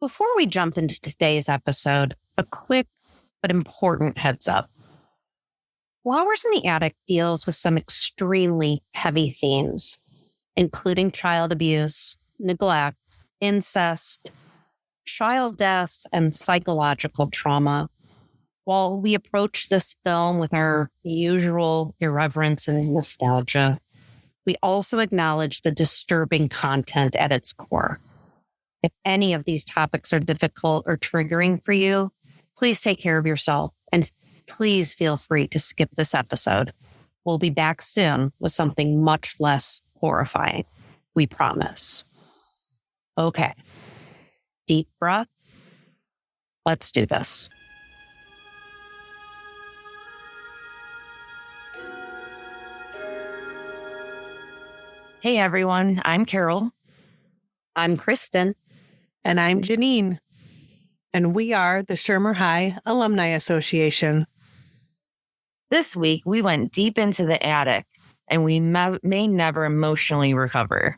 Before we jump into today's episode, a quick but important heads up. Flowers in the Attic deals with some extremely heavy themes, including child abuse, neglect, incest, child death, and psychological trauma. While we approach this film with our usual irreverence and nostalgia, we also acknowledge the disturbing content at its core. If any of these topics are difficult or triggering for you, please take care of yourself and please feel free to skip this episode. We'll be back soon with something much less horrifying. We promise. Okay. Deep breath. Let's do this. Hey everyone, I'm Carol. I'm Kristen. And I'm Janine. And we are the Shermer High Alumni Association. This week, we went deep into the attic, and we may never emotionally recover.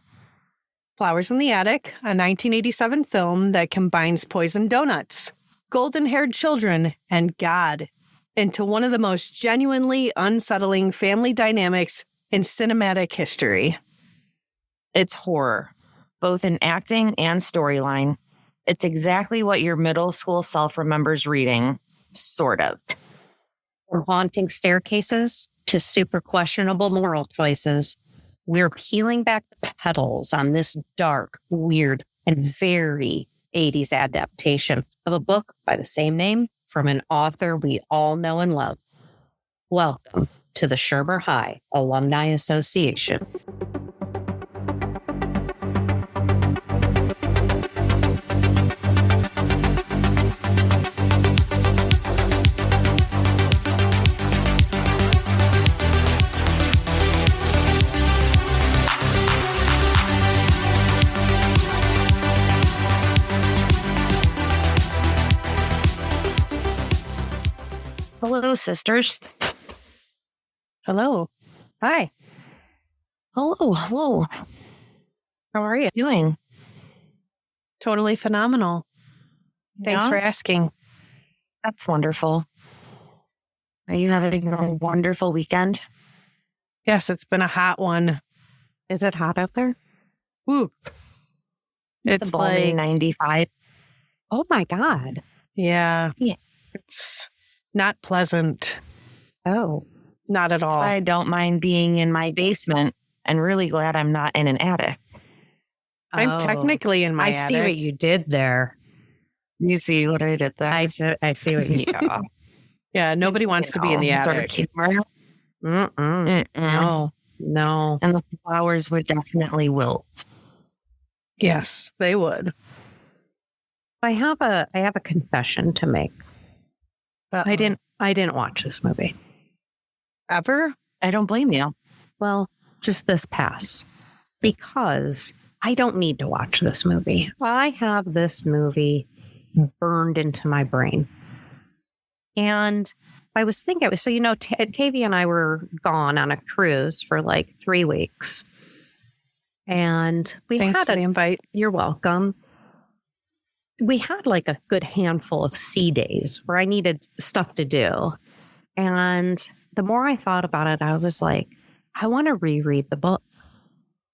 Flowers in the Attic, a 1987 film that combines poisoned donuts, golden-haired children, and God into one of the most genuinely unsettling family dynamics in cinematic history. It's horror, both in acting and storyline. It's exactly what your middle school self remembers reading, sort of. From haunting staircases to super questionable moral choices, we're peeling back the petals on this dark, weird, and very 80s adaptation of a book by the same name from an author we all know and love. Welcome to the Shermer High Alumni Association. Hello, sisters. Hello. Hi. Hello. How are you doing? Totally phenomenal. Thanks for asking. That's wonderful. Are you having a wonderful weekend? Yes, it's been a hot one. Is it hot out there? Woo. It's like 95. Oh my God. Yeah. Yeah. It's not pleasant. Oh. Not at all. That's why I don't mind being in my basement and really glad I'm not in an attic. I'm technically in my attic. I see what you did there. You see what I did there? I see what you did. Yeah, nobody wants to be in the attic. No. And the flowers would definitely wilt. Yes, they would. I have a confession to make. I didn't watch this movie. Ever? I don't blame you. Well, just this pass. Because I don't need to watch this movie. I have this movie burned into my brain. And I was thinking, Tavia and I were gone on a cruise for like 3 weeks. And Thanks for the invite. You're welcome. We had like a good handful of sea days where I needed stuff to do. And the more I thought about it, I was like, I want to reread the book.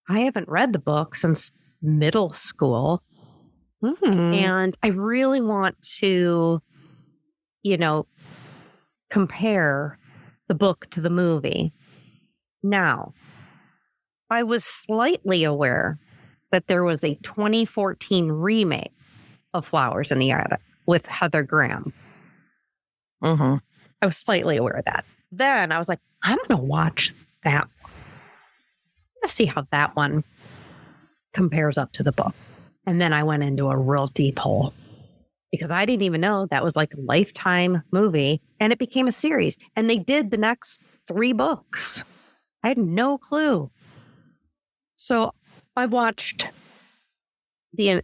I haven't read the book since middle school. And I really want to, compare the book to the movie. Now, I was slightly aware that there was a 2014 remake of Flowers in the Attic with Heather Graham. Mm-hmm. I was slightly aware of that. Then I was like, I'm going to watch that one. I'm going to see how that one compares up to the book. And then I went into a real deep hole because I didn't even know that was like a Lifetime movie, and it became a series. And they did the next 3 books. I had no clue. So I watched the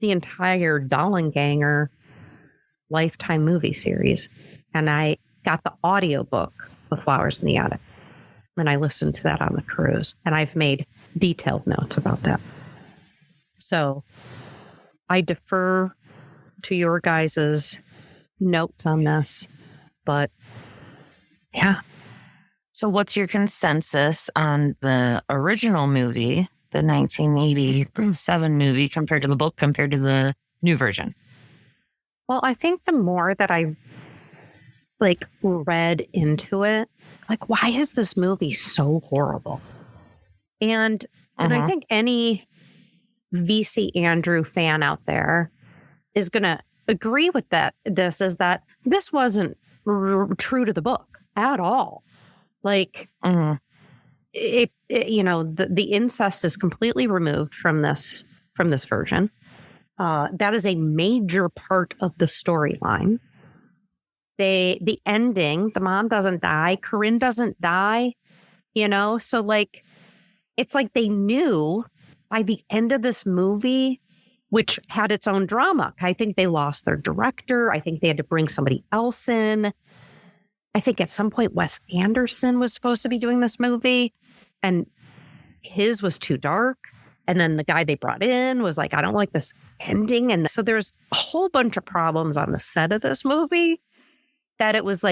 entire Dollenganger Lifetime movie series, and I got the audiobook of Flowers in the Attic, and I listened to that on the cruise, and I've made detailed notes about that. So I defer to your guys's notes on this. But yeah. So what's your consensus on the original movie, the 1987 movie, compared to the book, compared to the new version? Well, I think the more that I read into it, why is this movie so horrible? And I think any VC Andrew fan out there is going to agree with that. This wasn't true to the book at all. The incest is completely removed from this version. That is a major part of the storyline. The ending, the mom doesn't die, Corinne doesn't die, so it's like they knew by the end of this movie, which had its own drama. I think they lost their director. I think they had to bring somebody else in. I think at some point Wes Anderson was supposed to be doing this movie and his was too dark. And then the guy they brought in was like, I don't like this ending. And so there's a whole bunch of problems on the set of this movie that it was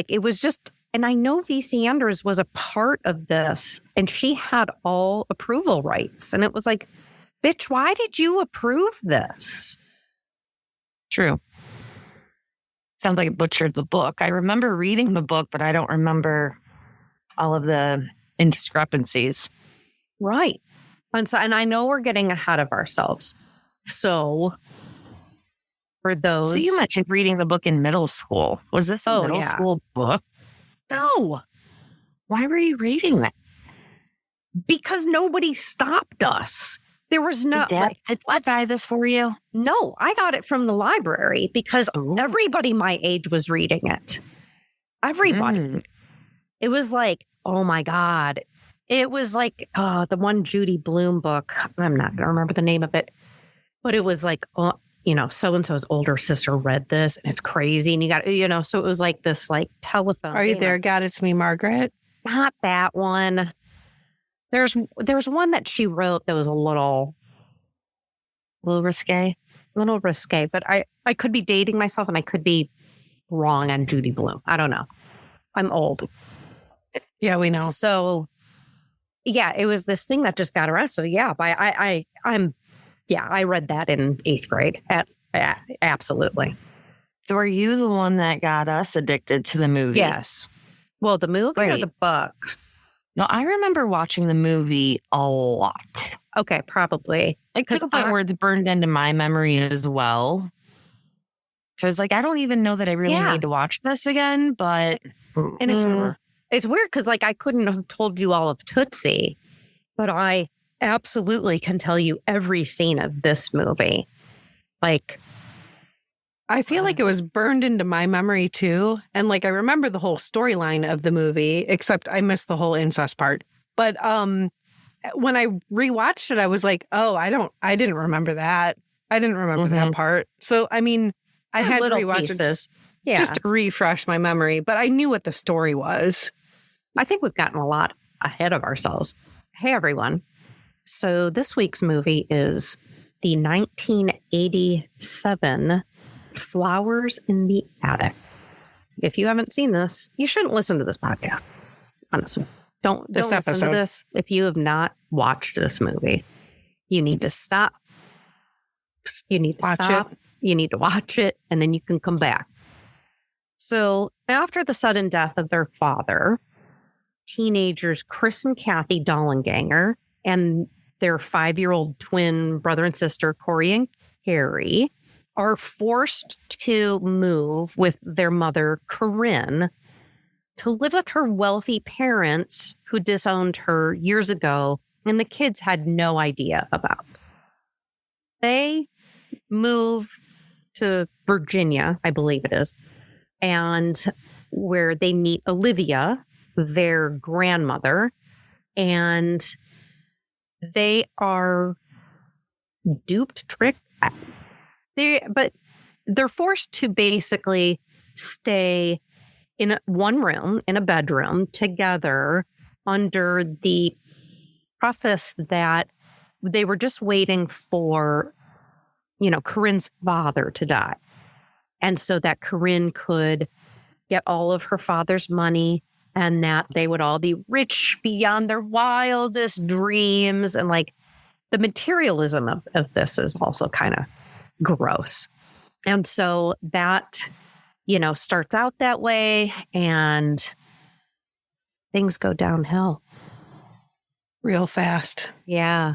just, and I know VC Anders was a part of this and she had all approval rights. And it was like, bitch, why did you approve this? True. Sounds like it butchered the book. I remember reading the book, but I don't remember all of the indiscrepancies. Right. And I know we're getting ahead of ourselves. So for those... So you mentioned reading the book in middle school. Was this a middle school book? No. Why were you reading that? Because nobody stopped us. There was no... Did I buy this for you? No, I got it from the library because everybody my age was reading it. Everybody. It was like, oh my God. It was like the one Judy Blume book. I'm not going to remember the name of it. But it was like, so-and-so's older sister read this and it's crazy. And you got, so it was like this telephone. Are you there, God? It's me, Margaret. Not that one. There's one that she wrote that was a little risque. But I could be dating myself and I could be wrong on Judy Blume. I don't know. I'm old. Yeah, we know. So yeah, it was this thing that just got around. So yeah, I read that in 8th grade. Absolutely. So are you the one that got us addicted to the movie? Yes. Well, the movie or the books? No, I remember watching the movie a lot. Okay, probably. To the point where it's burned into my memory as well. So I was like, I don't even know that I really need to watch this again, but... And it's weird because I couldn't have told you all of Tootsie, but I absolutely can tell you every scene of this movie. I feel like it was burned into my memory too. And I remember the whole storyline of the movie, except I missed the whole incest part. But when I rewatched it, I was like, oh, I didn't remember that. I didn't remember that part. So, I mean, I had to rewatch it just to refresh my memory, but I knew what the story was. I think we've gotten a lot ahead of ourselves. Hey, everyone. So this week's movie is the 1987 Flowers in the Attic. If you haven't seen this, you shouldn't listen to this podcast. Honestly, don't listen to this. If you have not watched this movie, you need to stop. You need to watch it. You need to watch it, and then you can come back. So after the sudden death of their father, teenagers Chris and Kathy Dollenganger and their 5-year-old twin brother and sister, Corey and Carrie, are forced to move with their mother, Corinne, to live with her wealthy parents who disowned her years ago and the kids had no idea about. They move to Virginia, I believe it is, and where they meet Olivia, their grandmother, and they are duped, tricked. But they're forced to basically stay in one room, in a bedroom together under the preface that they were just waiting for, Corinne's father to die. And so that Corinne could get all of her father's money and that they would all be rich beyond their wildest dreams. And like the materialism of this is also kind of gross. And so that, starts out that way and things go downhill. Real fast. Yeah.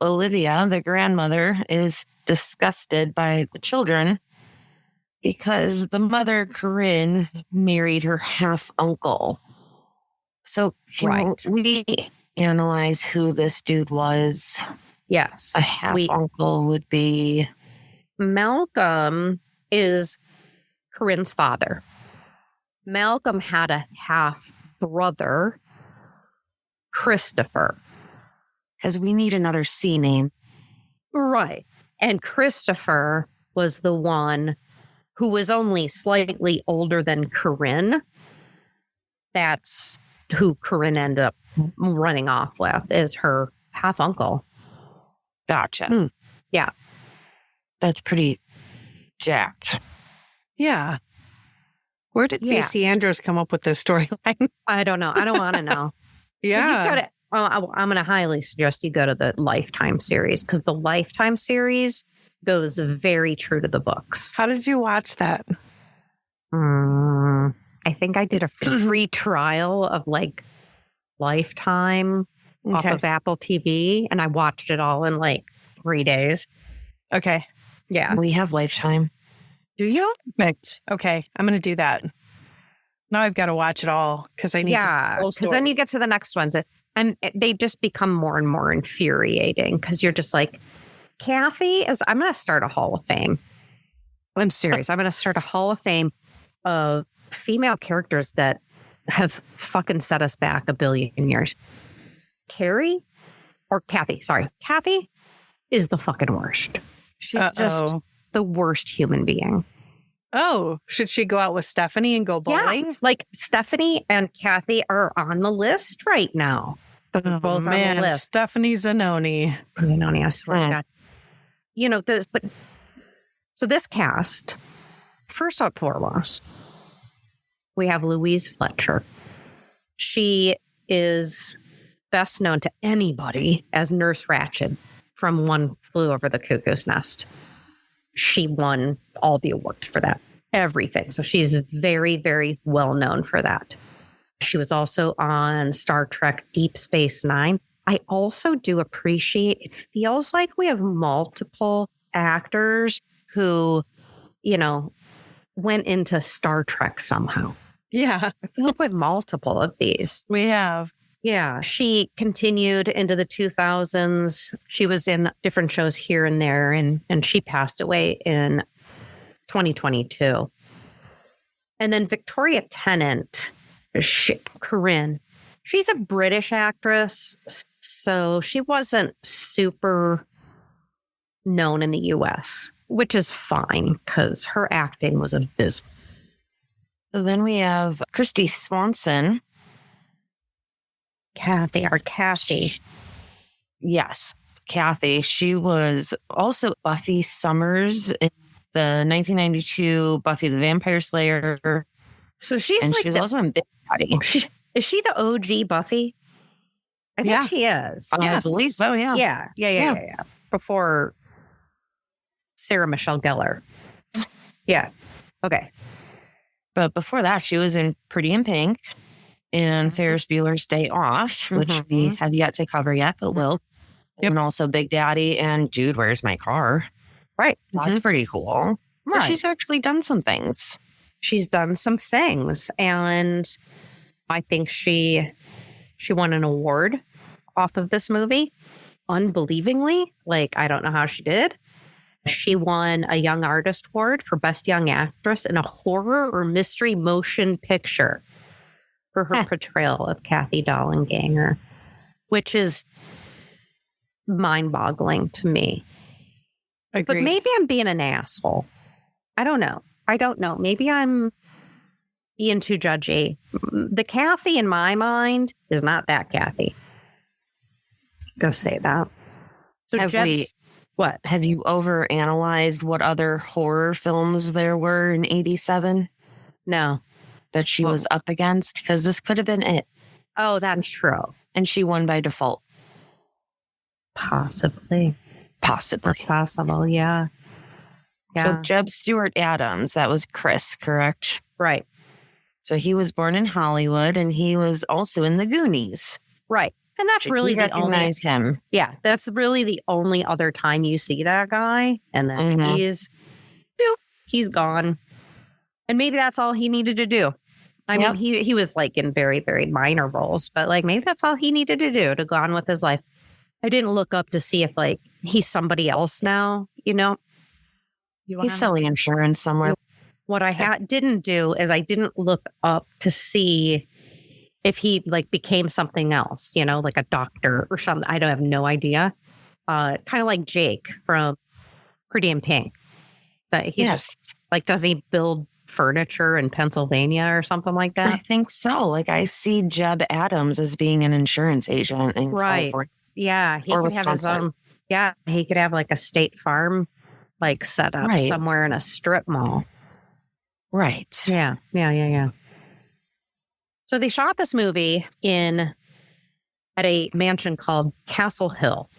Olivia, the grandmother, is disgusted by the children because the mother, Corinne, married her half uncle. So can we analyze who this dude was? Yes. A half uncle would be Malcolm is Corinne's father. Malcolm had a half brother, Christopher. Because we need another C name. Right. And Christopher was the one who was only slightly older than Corinne. That's who Corinne ended up running off with, is her half uncle. Gotcha. Yeah. That's pretty jacked. Yeah. Where did VC Andrews come up with this storyline? I don't know. I don't want to know. Yeah. I'm going to highly suggest you go to the Lifetime series because the Lifetime series goes very true to the books. How did you watch that? I think I did a free trial of like Lifetime off of Apple TV, and I watched it all in like 3 days. Okay. Yeah. We have Lifetime. Do you? Perfect. Okay. I'm going to do that. Now I've got to watch it all because I need to. Yeah. Because then you get to the next ones. And they just become more and more infuriating because you're just like, I'm going to start a Hall of Fame. I'm serious. I'm going to start a Hall of Fame of female characters that have fucking set us back a billion years. Kathy is the fucking worst. She's just the worst human being. Oh, should she go out with Stephanie and go bowling? Yeah, like Stephanie and Kathy are on the list right now. They're both on the list. Stephanie Zanoni. I swear to God. So this cast, first and foremost, we have Louise Fletcher. She is best known to anybody as Nurse Ratched from One Flew Over the Cuckoo's Nest. She won all the awards for that, everything. So she's very, very well known for that. She was also on Star Trek Deep Space Nine. I also do appreciate, it feels like we have multiple actors who, went into Star Trek somehow. Yeah. I feel like we have multiple of these. We have. Yeah. She continued into the 2000s. She was in different shows here and there, and she passed away in 2022. And then Victoria Tennant, Corinne, she's a British actress, so she wasn't super known in the US, which is fine because her acting was abysmal. So then we have Christy Swanson. Kathy. Yes, Kathy. She was also Buffy Summers in the 1992 Buffy the Vampire Slayer. So she's and like she was also in Big Daddy. Is she the OG Buffy? I think she is. I believe so, yeah. Yeah. Before Sarah Michelle Gellar. Yeah. Okay. But before that, she was in Pretty in Pink and Ferris Bueller's Day Off, which we have yet to cover yet, but will. Yep. And also Big Daddy and Jude, Where's My Car? Right. That's pretty cool. Right. So she's actually done some things. She's done some things. And I think she won an award off of this movie. Unbelievingly. Like, I don't know how she did. She won a Young Artist Award for Best Young Actress in a Horror or Mystery Motion Picture for her portrayal of Kathy Dollanganger, which is mind-boggling to me. Agreed. But maybe I'm being an asshole. I don't know. Maybe I'm being too judgy. The Kathy in my mind is not that Kathy. Go say that. So What? Have you overanalyzed what other horror films there were in 87 No. that she Well- was up against? Because this could have been it. Oh, that's true. And she won by default. Possibly. Possibly. That's possible. Yeah. So Yeah. Jeb Stuart Adams, that was Chris, correct? Right. So he was born in Hollywood and he was also in the Goonies. Right. And that's really You the only. recognize him. Yeah. That's really the only other time you see that guy. And then Mhm. he's gone. And maybe that's all he needed to do. I mean, he was like in very, very minor roles, but like maybe that's all he needed to do to go on with his life. I didn't look up to see if like he's somebody else now, you know? He's selling insurance somewhere. What I didn't do is I didn't look up to see if he like became something else, you know, like a doctor or something. I don't have no idea. Kind of like Jake from Pretty in Pink. But he's just like, does he build furniture in Pennsylvania or something like that? I think so. Like I see Jeb Adams as being an insurance agent in California. Yeah. He Or could have his Wisconsin. own. Yeah. He could have like a State Farm like set up Right. somewhere in a strip mall. Right. Yeah. So they shot this movie at a mansion called Castle Hill,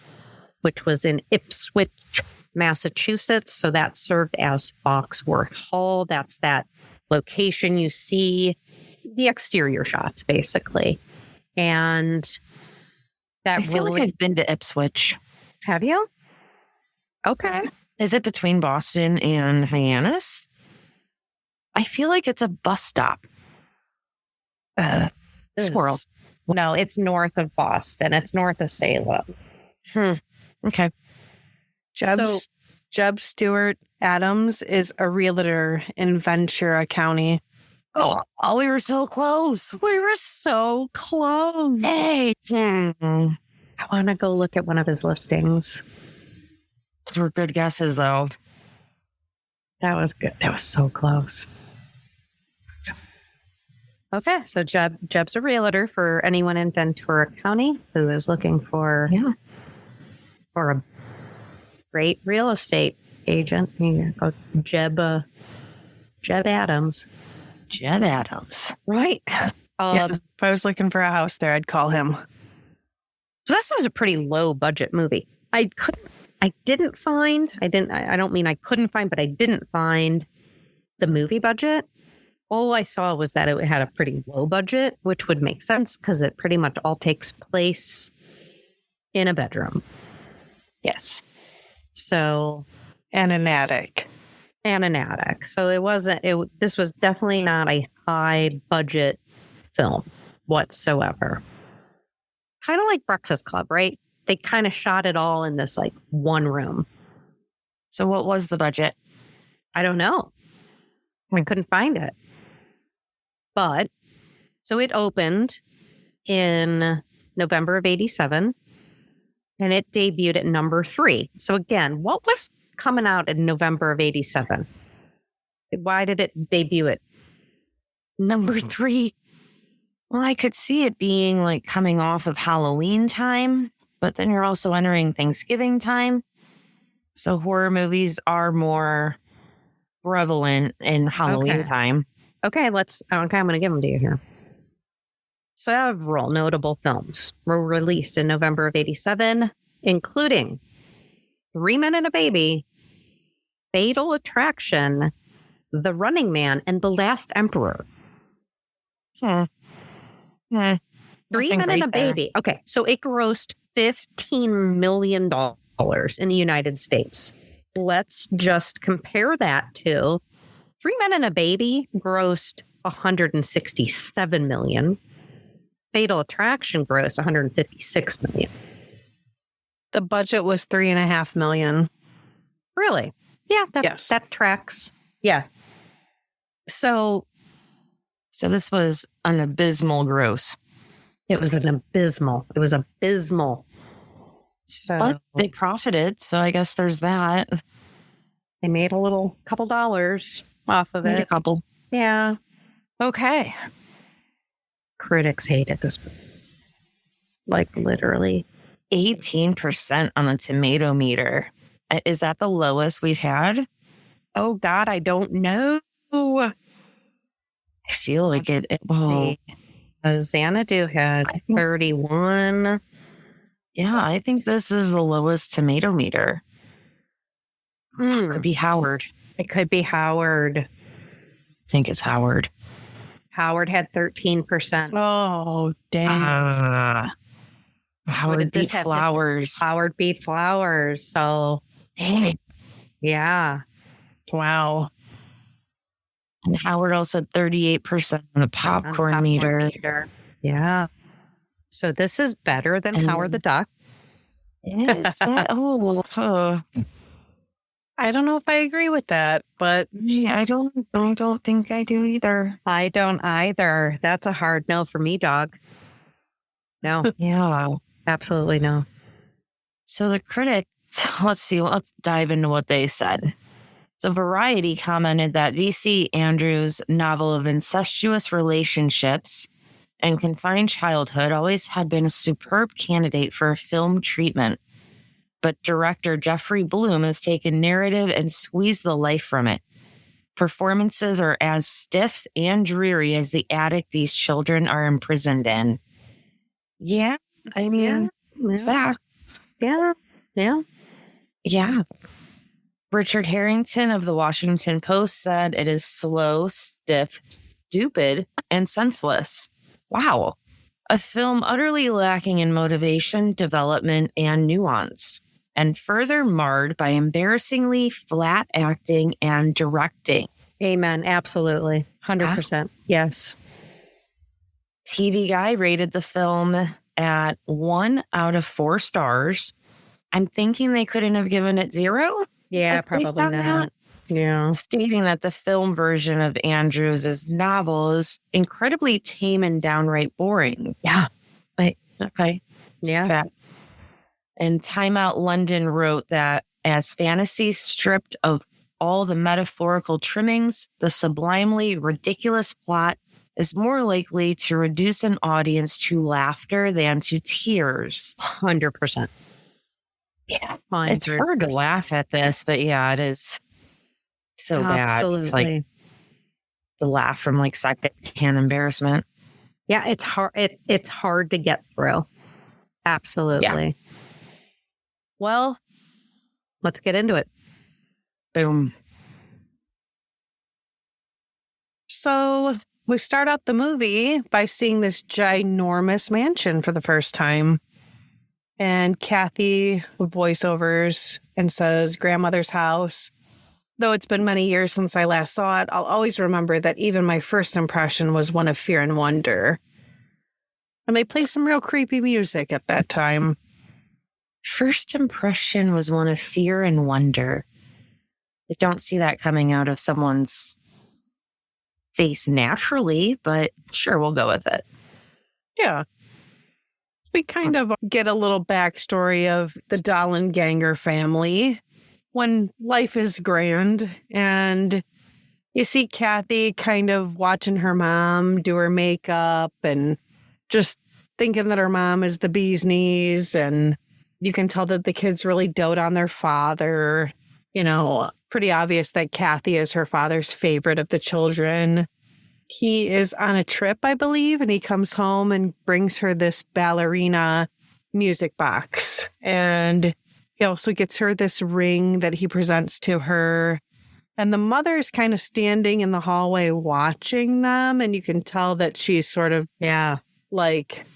which was in Ipswich, Massachusetts. So that served as Foxworth Hall. That's that location you see, the exterior shots, basically. And that I feel like I've been to Ipswich. Have you? Okay. Is it between Boston and Hyannis? I feel like it's a bus stop. Squirrel. No, it's north of Boston. It's north of Salem. Okay. Jeb Stuart Adams is a realtor in Ventura County. Oh, we were so close. We were so close. Hey. I want to go look at one of his listings. Those were good guesses, though. That was good. That was so close. Okay, so Jeb's a realtor for anyone in Ventura County who is looking for a great real estate agent. You go Jeb Adams. Jeb Adams. Right. Yeah, if I was looking for a house there, I'd call him. So this was a pretty low budget movie. I didn't find the movie budget. All I saw was that it had a pretty low budget, which would make sense because it pretty much all takes place in a bedroom. Yes. So, And an attic. So this was definitely not a high budget film whatsoever. Kind of like Breakfast Club, right? They kind of shot it all in this like one room. So what was the budget? I don't know. I couldn't find it. But so it opened in November of 87 and it debuted at number 3. So again, what was coming out in November of 87? Why did it debut at number 3? Well, I could see it being like coming off of Halloween time, but then you're also entering Thanksgiving time. So horror movies are more prevalent in Halloween time. Okay, I'm going to give them to you here. Several notable films were released in November of 87, including 3 Men and a Baby, Fatal Attraction, The Running Man, and The Last Emperor. 3 Men and a Baby. Okay, so it grossed $15 million in the United States. Let's just compare that to 3 Men and a Baby grossed $167 million. Fatal Attraction grossed $156 million. The budget was $3.5 million. Really? Yeah, Yes. that tracks. Yeah. So this was an abysmal gross. it was abysmal. So But they profited, so I guess there's that. they made a couple dollars off of Made it. a couple. Yeah. Okay. Critics hated this movie. Like literally. 18% on the tomato meter. Is that the lowest we've had? Oh, God, I don't know. I feel like it. See. Xanadu had 31. Yeah, I think this is the lowest tomato meter. Could be Howard. It could be Howard. I think it's Howard. Howard had 13%. Oh, dang. Howard beat Flowers. Howard beat Flowers. So, Dang. yeah. Wow. And Howard also had 38% on the popcorn meter. Yeah. So this is better than Howard the Duck. Is that, I don't know if I agree with that, but I don't think I do either. I don't either. That's a hard no for me, dog. No. Yeah. Absolutely no. So the critics, let's dive into what they said. So Variety commented that V.C. Andrews' novel of incestuous relationships and confined childhood always had been a superb candidate for a film treatment. But director Jeffrey Bloom has taken narrative and squeezed the life from it. Performances are as stiff and dreary as the attic these children are imprisoned in. Yeah, I mean, facts. Yeah. Yeah. Richard Harrington of the Washington Post said it is slow, stiff, stupid, and senseless. Wow. A film utterly lacking in motivation, development, and nuance, and further marred by embarrassingly flat acting and directing. Amen. Absolutely. 100%. Yes. TV Guy rated the film at 1 out of 4 stars. I'm thinking they couldn't have given it 0. Yeah, probably not. That. Yeah. Stating that the film version of Andrews' novel is incredibly tame and downright boring. Yeah. But, okay. Yeah. Fact. And Time Out London wrote that as fantasy stripped of all the metaphorical trimmings, the sublimely ridiculous plot is more likely to reduce an audience to laughter than to tears. 100%. Yeah. 100%. It's hard to laugh at this, but yeah, it is so bad. It's like the laugh from like secondhand embarrassment. Yeah, it's hard. It's hard to get through. Absolutely. Yeah. Well, let's get into it. Boom. so we start out the movie by seeing this ginormous mansion for the first time. And Kathy voiceovers and says, grandmother's house. Though it's been many years since I last saw it, I'll always remember that even my first impression was one of fear and wonder. And they play some real creepy music at that time. First impression was one of fear and wonder. I don't see that coming out of someone's face naturally, but sure, we'll go with it. Yeah. We kind of get a little backstory of the Dollenganger family when life is grand, and you see Kathy kind of watching her mom do her makeup and just thinking that her mom is the bee's knees, and you can tell that the kids really dote on their father. You know, pretty obvious that Kathy is her father's favorite of the children. He is on a trip, I believe, and he comes home and brings her this ballerina music box. And he also gets her this ring that he presents to her. And the mother is kind of standing in the hallway watching them. And you can tell that she's sort of, like,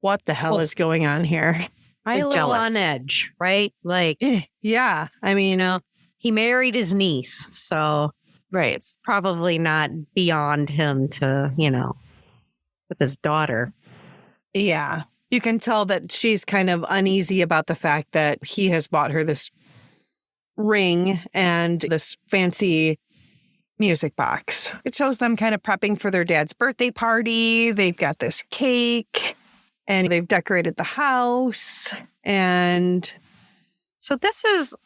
what the hell is going on here? I'm a little on edge, right? Like, yeah. I mean, he married his niece, so... Right. It's probably not beyond him to, with his daughter. Yeah. You can tell that she's kind of uneasy about the fact that he has bought her this ring and this fancy music box. It shows them kind of prepping for their dad's birthday party. They've got this cake and they've decorated the house. And so this is...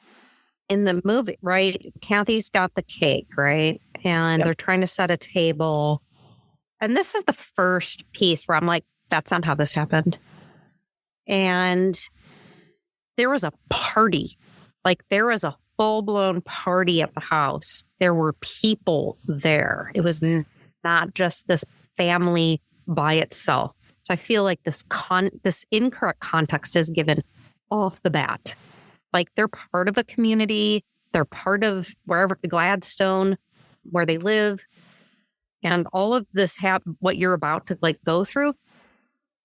in the movie, right? Kathy's got the cake, right? And they're trying to set a table. And this is the first piece where I'm like, that's not how this happened. And there was a party Like there was a full-blown party at the house. There were people there. It was not just this family by itself. So I feel like this incorrect context is given off the bat. Like they're part of a community. They're part of wherever the Gladstone, where they live. And all of this, what you're about to like go through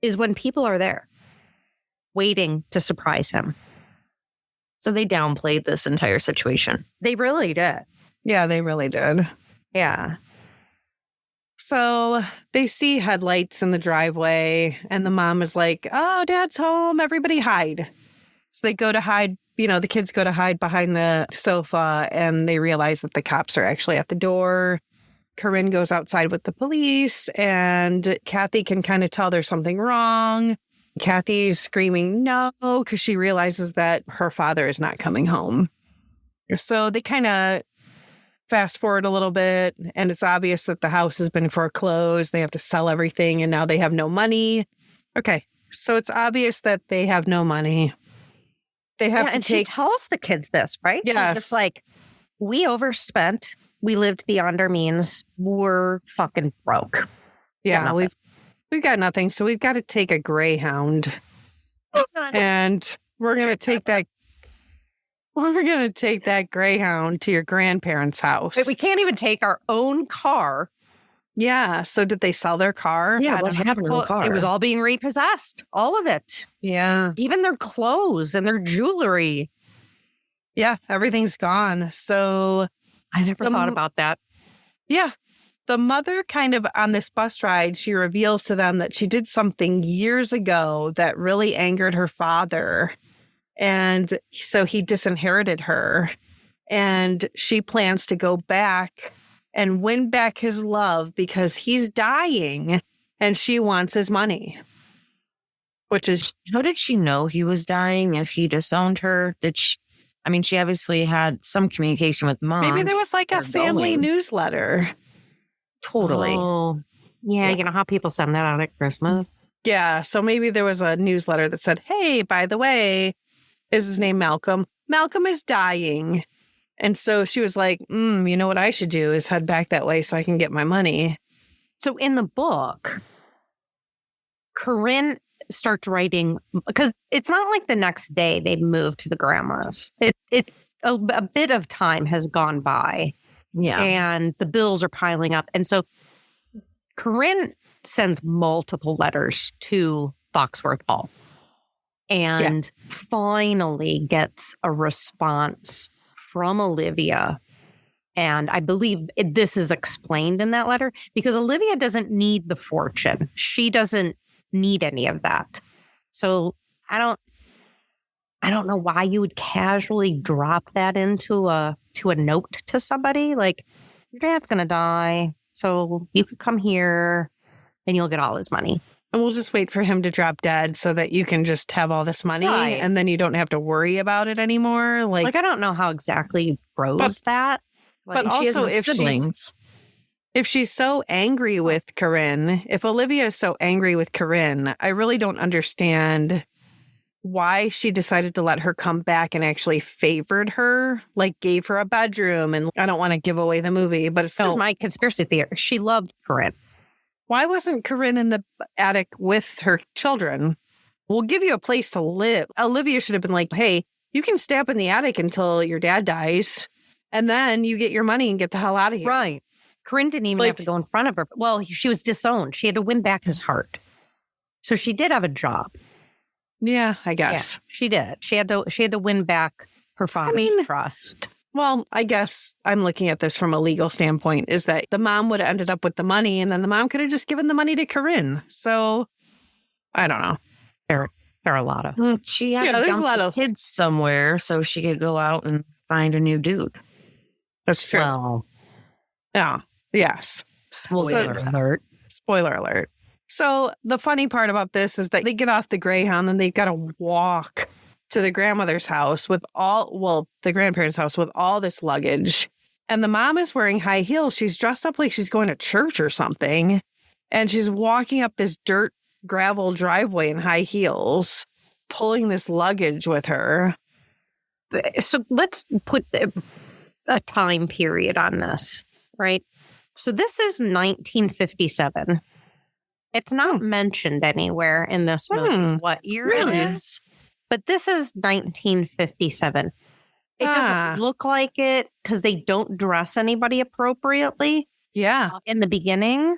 is when people are there waiting to surprise him. So they downplayed this entire situation. They really did. Yeah, they really did. Yeah. So they see headlights in the driveway, and the mom is like, oh, Dad's home. Everybody hide. So they go to hide. You know, the kids go to hide behind the sofa, and they realize that the cops are actually at the door. Corinne goes outside with the police, and Kathy can kind of tell there's something wrong. Kathy's screaming no because she realizes that her father is not coming home. So they kind of fast forward a little bit, and it's obvious that the house has been foreclosed. They have to sell everything, and now they have no money. Okay, so it's obvious that they have no money. They have to and take... she tells the kids this, right? Yes. She's just like, we overspent. We lived beyond our means. We're fucking broke. Yeah, we've got nothing, so we've got to take a Greyhound, and we're gonna take that. We're gonna take that Greyhound to your grandparents' house. But we can't even take our own car. Yeah. So did they sell their car? Yeah, what happened to the Well, car? it was all being repossessed. All of it. Yeah. Even their clothes and their jewelry. Yeah. Everything's gone. So I never thought about that. yeah. The mother kind of on this bus ride, she reveals to them that she did something years ago that really angered her father. And so he disinherited her. And she plans to go back and win back his love because he's dying and she wants his money. Which is... How did she know he was dying if he disowned her? She obviously had some communication with mom. Maybe there was like a They're family going. newsletter. Totally. Oh, yeah, you know how people send that out at Christmas? Yeah. So maybe there was a newsletter that said, hey, by the way, is his name Malcolm? Malcolm is dying. And so she was like, you know what I should do is head back that way so I can get my money. So in the book, Corinne starts writing, because it's not like the next day they moved to the grandma's. A bit of time has gone by. Yeah. And the bills are piling up. And so Corinne sends multiple letters to Foxworth Hall and finally gets a response from Olivia. And I believe this is explained in that letter because Olivia doesn't need the fortune. She doesn't need any of that. So I don't know why you would casually drop that into a note to somebody. Like, your dad's going to die, so you could come here and you'll get all his money. And we'll just wait for him to drop dead so that you can just have all this money Right. and then you don't have to worry about it anymore. Like I don't know how exactly grows that. But She has also no siblings. if she's so angry with Corinne, if Olivia is so angry with Corinne, I really don't understand why she decided to let her come back and actually favored her, like gave her a bedroom. And I don't want to give away the movie, but it's This is still, my conspiracy theory. She loved Corinne. why wasn't Corinne in the attic with her children? We'll give you a place to live. Olivia should have been like, hey, you can stay up in the attic until your dad dies. And then you get your money and get the hell out of here. Right. Corinne didn't even have to go in front of her. Well, she was disowned. She had to win back his heart. So she did have a job. Yeah, I guess. Yeah, she did. She had to win back her father's trust. Well, I guess I'm looking at this from a legal standpoint, is that the mom would have ended up with the money and then the mom could have just given the money to Corinne. So I don't know. There are a lot of. She has there's a lot of kids somewhere so she could go out and find a new dude. That's true. Well, Yeah. Yes. spoiler alert. Spoiler alert. So the funny part about this is that they get off the Greyhound and they've got to walk to the grandmother's house the grandparents' house with all this luggage. And the mom is wearing high heels. She's dressed up like she's going to church or something. And she's walking up this dirt gravel driveway in high heels, pulling this luggage with her. So let's put a time period on this, right? So this is 1957. It's not mentioned anywhere in this movie what year it is, but this is 1957. It doesn't look like it because they don't dress anybody appropriately. Yeah. In the beginning,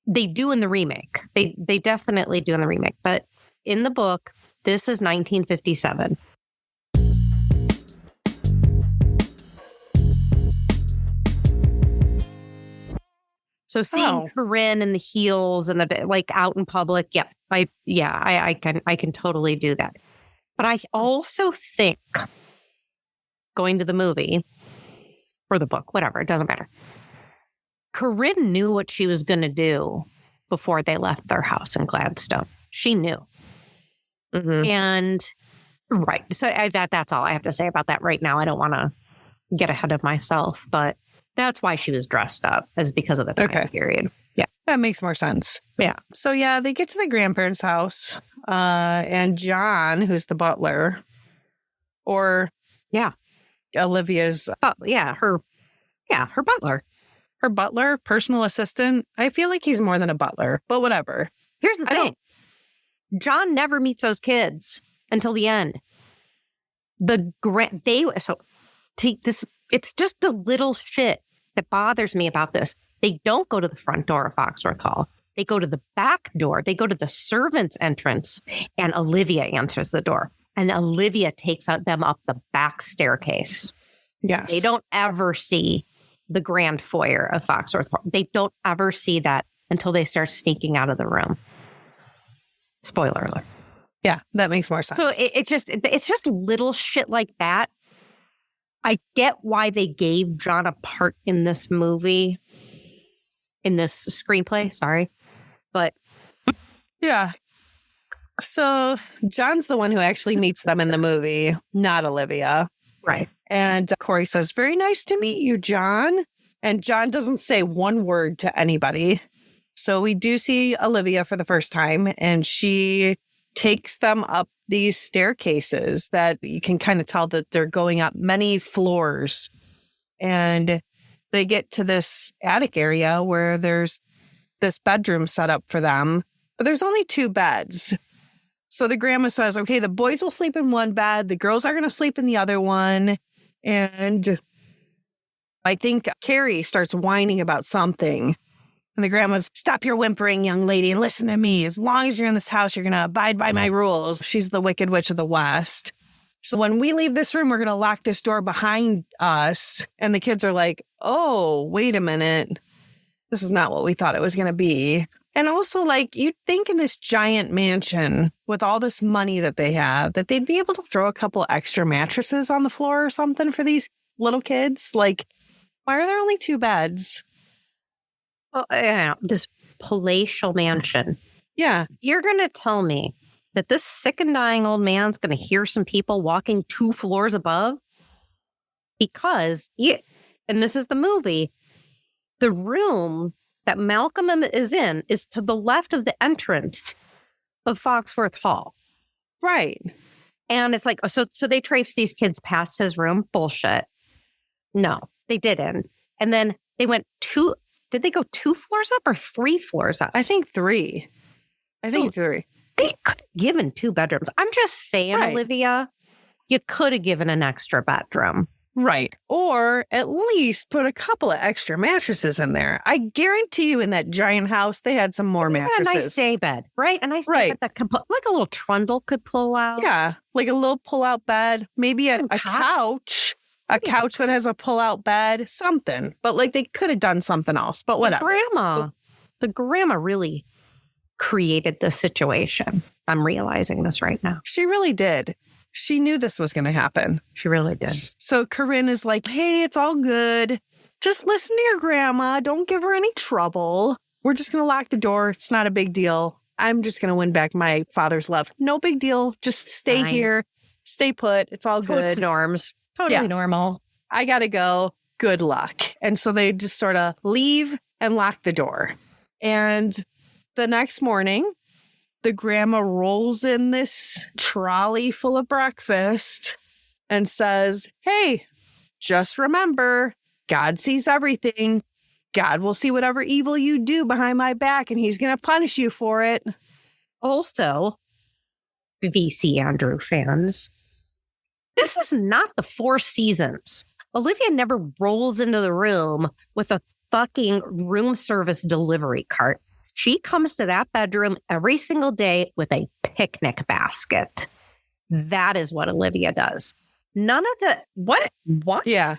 they do in the remake. They definitely do in the remake. But in the book, this is 1957. So seeing Corinne in the heels and the like out in public, I can totally do that. But I also think going to the movie or the book, whatever, it doesn't matter. Corinne knew what she was going to do before they left their house in Gladstone. She knew. Mm-hmm. And right. So that's all I have to say about that right now. I don't want to get ahead of myself, but that's why she was dressed up, is because of the time period. Yeah. That makes more sense. Yeah. So, they get to the grandparents' house, and John, who's the butler, or Olivia's... her butler. Her butler, personal assistant. I feel like he's more than a butler, but whatever. Here's the thing. John never meets those kids until the end. It's just the little shit that bothers me about this. They don't go to the front door of Foxworth Hall. They go to the back door. They go to the servants' entrance, and Olivia answers the door. And Olivia takes them up the back staircase. Yes. They don't ever see the grand foyer of Foxworth Hall. They don't ever see that until they start sneaking out of the room. Spoiler alert. Yeah, that makes more sense. So it's just little shit like that. I get why they gave John a part in this movie, in this screenplay, sorry. But yeah. So John's the one who actually meets them in the movie, not Olivia. Right. And Corey says, "Very nice to meet you, John." And John doesn't say one word to anybody. So we do see Olivia for the first time, and she takes them up these staircases that you can kind of tell that they're going up many floors. And they get to this attic area where there's this bedroom set up for them, but there's only 2 beds. So the grandma says, okay, the boys will sleep in one bed. The girls are going to sleep in the other one. And I think Carrie starts whining about something. And the grandma's, "Stop your whimpering, young lady, and listen to me. As long as you're in this house, you're going to abide by my rules." She's the Wicked Witch of the West. So when we leave this room, we're going to lock this door behind us. And the kids are like, "Oh, wait a minute. This is not what we thought it was going to be." And also, like, you'd think in this giant mansion with all this money that they have, that they'd be able to throw a couple extra mattresses on the floor or something for these little kids. Like, why are there only 2 beds? Well, this palatial mansion. Yeah. You're going to tell me that this sick and dying old man's going to hear some people walking 2 floors above? Because, and this is the movie, the room that Malcolm is in is to the left of the entrance of Foxworth Hall. Right. And it's like, so they traipsed these kids past his room? Bullshit. No, they didn't. And then they went did they go 2 floors up or 3 floors up? I think 3. I think 3. They could have given 2 bedrooms. I'm just saying, Right. Olivia, you could have given an extra bedroom. Right. Or at least put a couple of extra mattresses in there. I guarantee you in that giant house, they had some more mattresses. A nice day bed, right? A nice day bed that could like a little trundle could pull out. Yeah. Like a little pull-out bed, maybe a couch. A couch that has a pull-out bed, something. But like they could have done something else, but whatever. The grandma really created the situation. I'm realizing this right now. She really did. She knew this was going to happen. She really did. So Corinne is like, "Hey, it's all good. Just listen to your grandma. Don't give her any trouble. We're just going to lock the door. It's not a big deal. I'm just going to win back my father's love. No big deal. Just stay here. Stay put. It's all good." It's norms. Totally normal. I got to go. Good luck. And so they just sort of leave and lock the door. And the next morning, the grandma rolls in this trolley full of breakfast and says, hey, just remember, God sees everything. God will see whatever evil you do behind my back, and he's going to punish you for it. Also, VC Andrew fans, this is not the Four Seasons. Olivia never rolls into the room with a fucking room service delivery cart. She comes to that bedroom every single day with a picnic basket. That is what Olivia does. None of the, what? Yeah.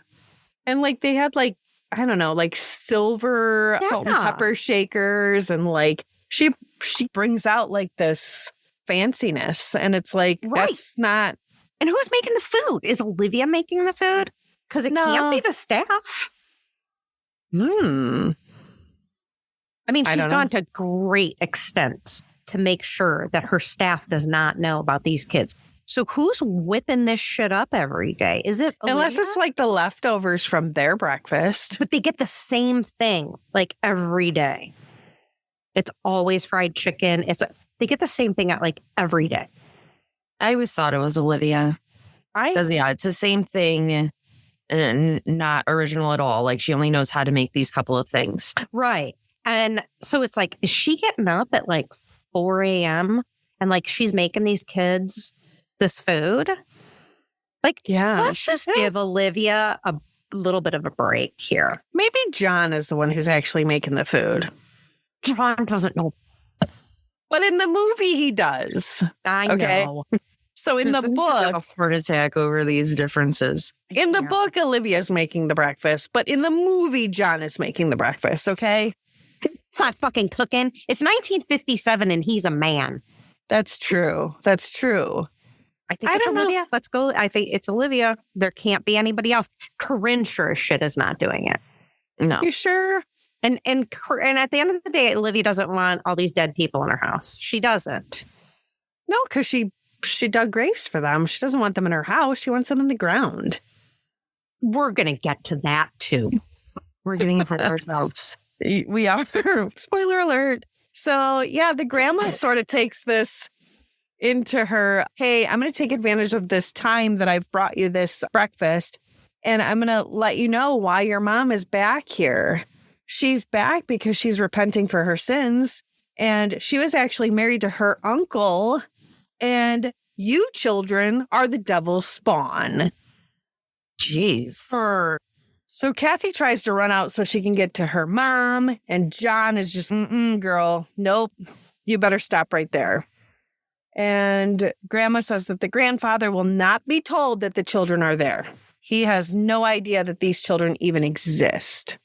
And like they had like, I don't know, like silver salt and pepper shakers. And like she brings out like this fanciness. And it's like, that's not. And who's making the food? Is Olivia making the food? Because it can't be the staff. I mean, she's gone to great extents to make sure that her staff does not know about these kids. So who's whipping this shit up every day? Is it Olivia? Unless it's like the leftovers from their breakfast. But they get the same thing like every day. It's always fried chicken. They get the same thing at like every day. I always thought it was Olivia. Because, it's the same thing and not original at all. Like, she only knows how to make these couple of things. Right. And so it's like, is she getting up at like 4 a.m. and like she's making these kids this food? Like, let's just give Olivia a little bit of a break here. Maybe John is the one who's actually making the food. John doesn't know. But in the movie, he does. I know. So in the book, a heart attack over these differences. In the book, Olivia's making the breakfast, but in the movie, John is making the breakfast. Okay, it's not fucking cooking. It's 1957, and he's a man. That's true. That's true. I think it's Olivia. Let's go. I think it's Olivia. There can't be anybody else. Corinne sure as shit is not doing it. No, you sure? And at the end of the day, Olivia doesn't want all these dead people in her house. She doesn't. No, because she dug graves for them. She doesn't want them in her house. She wants them in the ground. We're going to get to that too. We're getting ahead of ourselves. We are. Spoiler alert. So yeah, the grandma sort of takes this into her, hey, I'm going to take advantage of this time that I've brought you this breakfast, and I'm going to let you know why your mom is back here. She's back because she's repenting for her sins, and she was actually married to her uncle, and you children are the devil's spawn. Jeez. So Kathy tries to run out so she can get to her mom, and John is just, girl, nope, you better stop right there. And Grandma says that the grandfather will not be told that the children are there. He has no idea that these children even exist.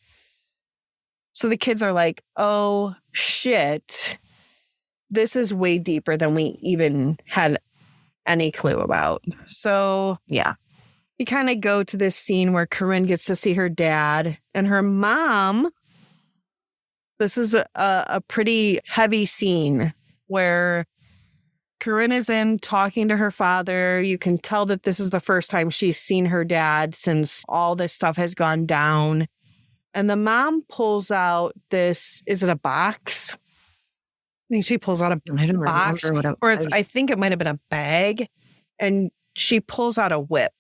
So the kids are like, oh, shit. This is way deeper than we even had any clue about. So, yeah. We kind of go to this scene where Corinne gets to see her dad and her mom. This is a pretty heavy scene where Corinne is in talking to her father. You can tell that this is the first time she's seen her dad since all this stuff has gone down. And the mom pulls out this, is it a box? I think she pulls out a box, I think it might have been a bag. And she pulls out a whip.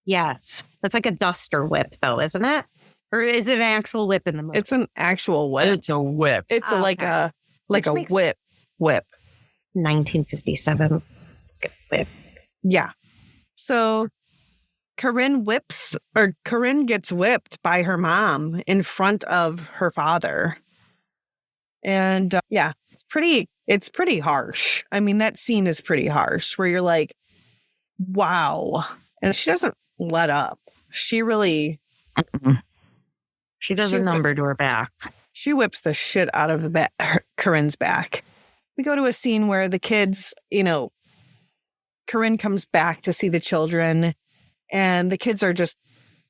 Yes. That's like a duster whip, though, isn't it? Or is it an actual whip in the movie? It's an actual whip. It's a whip. It's like a whip. 1957 whip. Yeah. So Corinne gets whipped by her mom in front of her father. And it's pretty harsh. I mean, that scene is pretty harsh where you're like, wow. And she doesn't let up. She really... She does a number to her back. She whips the shit out of Corinne's back. We go to a scene where the kids, Corinne comes back to see the children, and the kids are just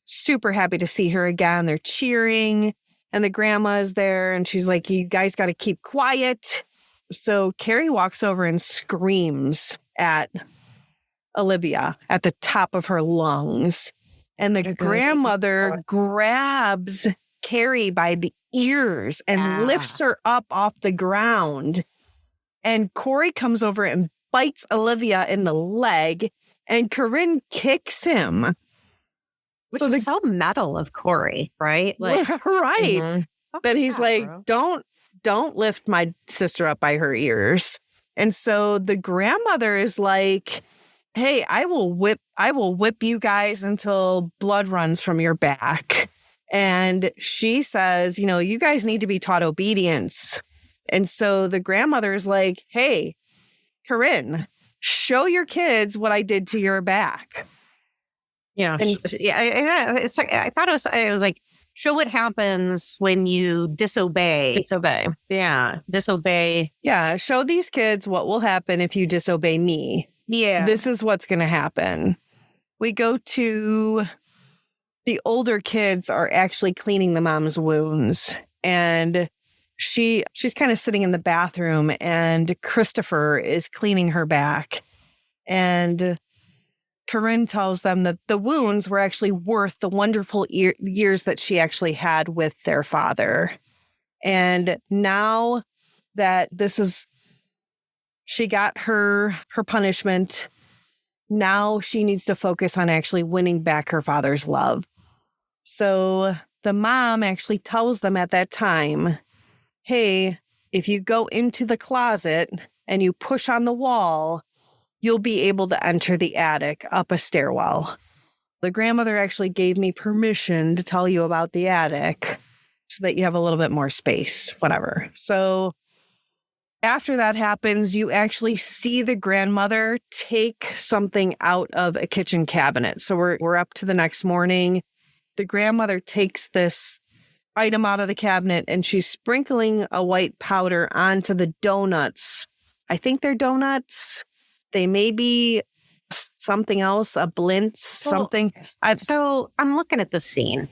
super happy to see her again. They're cheering, and the grandma is there, and she's like, you guys got to keep quiet. So Carrie walks over and screams at Olivia at the top of her lungs. And the grandmother grabs Carrie by the ears and lifts her up off the ground. And Corey comes over and bites Olivia in the leg. And Corinne kicks him. Which is so metal of Corey, right? Like, right. Mhm. That he's like, bro. don't lift my sister up by her ears. And so the grandmother is like, hey, I will whip you guys until blood runs from your back. And she says, you guys need to be taught obedience. And so the grandmother is like, hey, Corinne, show your kids what I did to your back. Yeah. And- It's like, I thought it was like, show what happens when you disobey. Disobey. Yeah. Disobey. Yeah, show these kids what will happen if you disobey me. Yeah. This is what's going to happen. We go to the older kids are actually cleaning the mom's wounds. And she's kind of sitting in the bathroom and Christopher is cleaning her back. And Corinne tells them that the wounds were actually worth the wonderful years that she actually had with their father. And now that she got her punishment, now she needs to focus on actually winning back her father's love. So the mom actually tells them at that time, hey, if you go into the closet and you push on the wall, you'll be able to enter the attic up a stairwell. The grandmother actually gave me permission to tell you about the attic so that you have a little bit more space, whatever. So after that happens, you actually see the grandmother take something out of a kitchen cabinet. So we're up to the next morning. The grandmother takes this item out of the cabinet and she's sprinkling a white powder onto the donuts. I think they're donuts. They may be something else, a blintz, something. So I'm looking at the scene.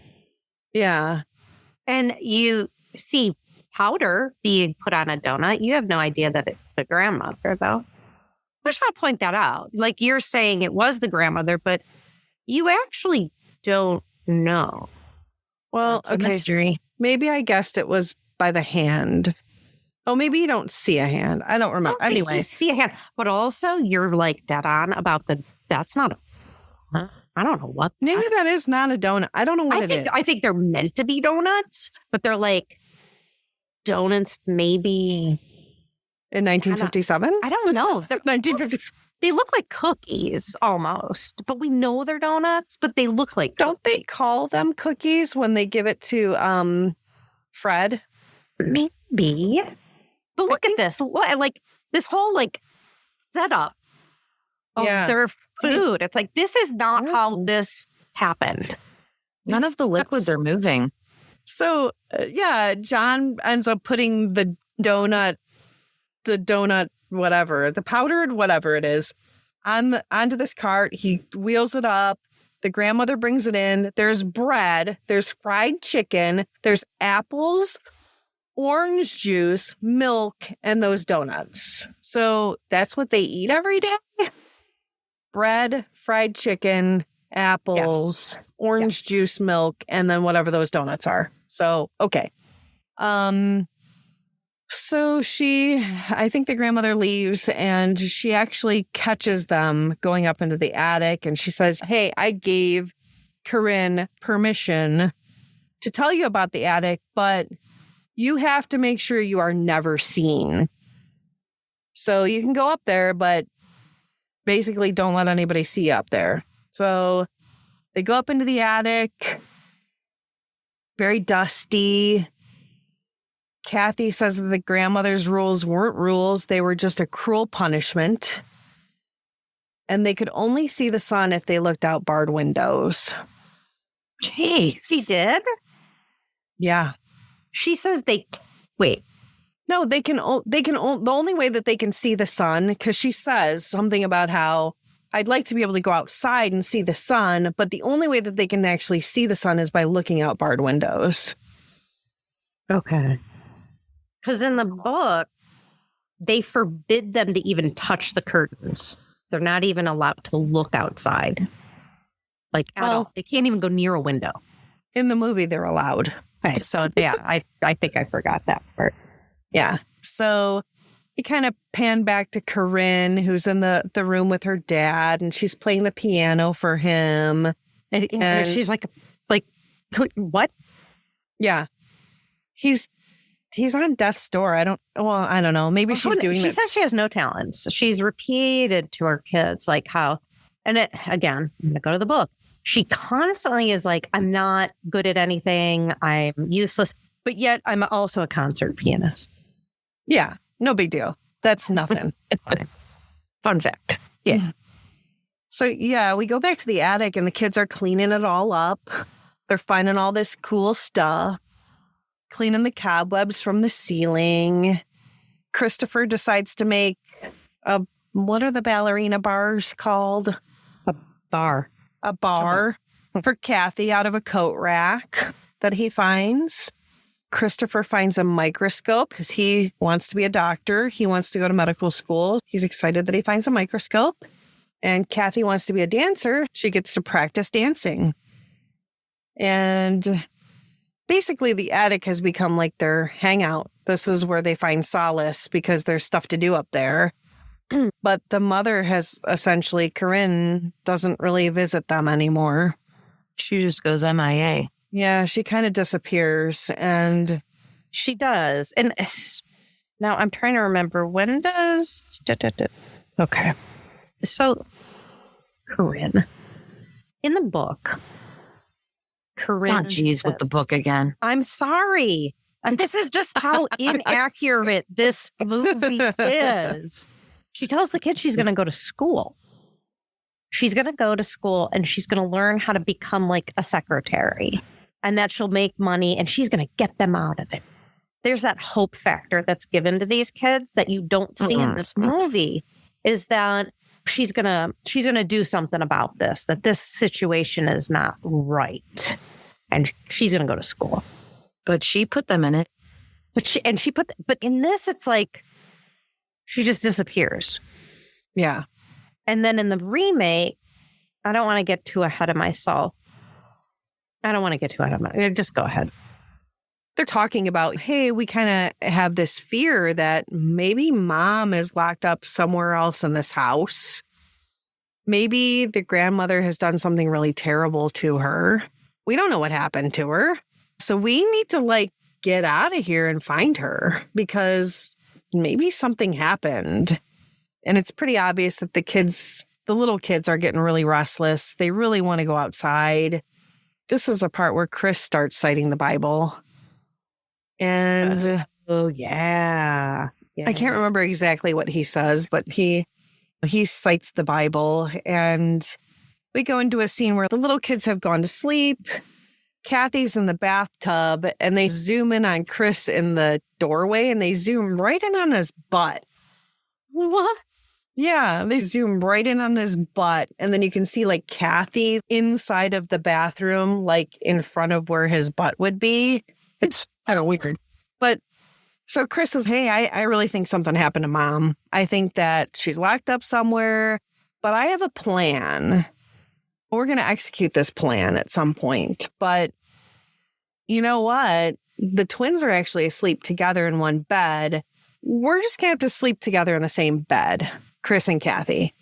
Yeah. And you see powder being put on a donut. You have no idea that it's the grandmother, though. I just want to point that out. Like you're saying it was the grandmother, but you actually don't know. Well, It's a mystery. Maybe I guessed it was by the hand. Oh, maybe you don't see a hand. I don't remember. Anyway. You see a hand. But also you're like dead on about that's not I don't know what. Maybe that is not a donut. I don't know what it is. I think they're meant to be donuts, but they're like donuts maybe. In 1957? I don't know. 1950. They look like cookies almost, but we know they're donuts, but they look like Don't they call them cookies when they give it to Fred? maybe. But look at this. Like this whole setup of their food. It's like this is not how this happened. None of the liquids are moving. So, John ends up putting the donut, whatever, the powdered whatever it is, onto this cart. He wheels it up. The grandmother brings it in. There's bread. There's fried chicken. There's apples, orange juice, milk, and those donuts. So that's what they eat every day? Bread, fried chicken, apples, orange juice, milk, and then whatever those donuts are. So, okay. So I think the grandmother leaves and she actually catches them going up into the attic and she says, hey, I gave Corinne permission to tell you about the attic, but you have to make sure you are never seen. So you can go up there, but basically don't let anybody see you up there. So they go up into the attic, very dusty. Kathy says that the grandmother's rules weren't rules. They were just a cruel punishment. And they could only see the sun if they looked out barred windows. Jeez. She did? Yeah. She says wait. No, the only way that they can see the sun, because she says something about how I'd like to be able to go outside and see the sun, but the only way that they can actually see the sun is by looking out barred windows. Okay. Because in the book, they forbid them to even touch the curtains. They're not even allowed to look outside. At all. They can't even go near a window. In the movie, they're allowed. Okay, so yeah, I think I forgot that part. Yeah. So You kind of pan back to Corinne, who's in the room with her dad, and she's playing the piano for him. And she's like, what? Yeah. He's on death's door. I don't know. Maybe she's doing She that. says she has no talents. She's repeated to her kids, like how, and again, I'm going to go to the book. She constantly is like, I'm not good at anything. I'm useless. But yet I'm also a concert pianist. Yeah. No big deal. That's nothing. It's fine. Fun fact. Yeah. So, yeah, we go back to the attic and the kids are cleaning it all up. They're finding all this cool stuff, cleaning the cobwebs from the ceiling. Christopher decides to make what are the ballerina bars called? A bar For Kathy out of a coat rack that he finds. Christopher finds a microscope because he wants to be a doctor. He wants to go to medical school. He's excited that he finds a microscope. And Kathy wants to be a dancer. She gets to practice dancing. And basically the attic has become like their hangout. This is where they find solace because there's stuff to do up there. But the mother has essentially, Corinne doesn't really visit them anymore. She just goes MIA. Yeah, she kind of disappears, and she does. And now I'm trying to remember, when does... Okay. So, Corinne, in the book, Corinne... Oh, geez, with the book again. I'm sorry. And this is just how inaccurate this movie is. She tells the kid she's going to go to school. She's going to go to school and she's going to learn how to become like a secretary, and that she'll make money and she's going to get them out of it. There's that hope factor that's given to these kids that you don't see in this movie, is that she's going to do something about this, that this situation is not right. And she's going to go to school. But she put them in it. But in this, it's like, she just disappears. Yeah. And then in the remake, I don't want to get too ahead of myself. Just go ahead. They're talking about, hey, we kind of have this fear that maybe mom is locked up somewhere else in this house. Maybe the grandmother has done something really terrible to her. We don't know what happened to her. So we need to get out of here and find her because maybe something happened. And it's pretty obvious that the little kids are getting really restless. They really want to go outside. This is the part where Chris starts citing the Bible. And oh, yeah. I can't remember exactly what he says, but he cites the Bible. And we go into a scene where the little kids have gone to sleep. Kathy's in the bathtub, and they zoom in on Chris in the doorway, and they zoom right in on his butt. What? Yeah, they zoom right in on his butt, and then you can see Kathy inside of the bathroom, in front of where his butt would be. It's kind of weird. But so Chris says, hey, I really think something happened to mom. I think that she's locked up somewhere, but I have a plan. We're going to execute this plan at some point. But you know what? The twins are actually asleep together in one bed. We're just going to have to sleep together in the same bed, Chris and Kathy.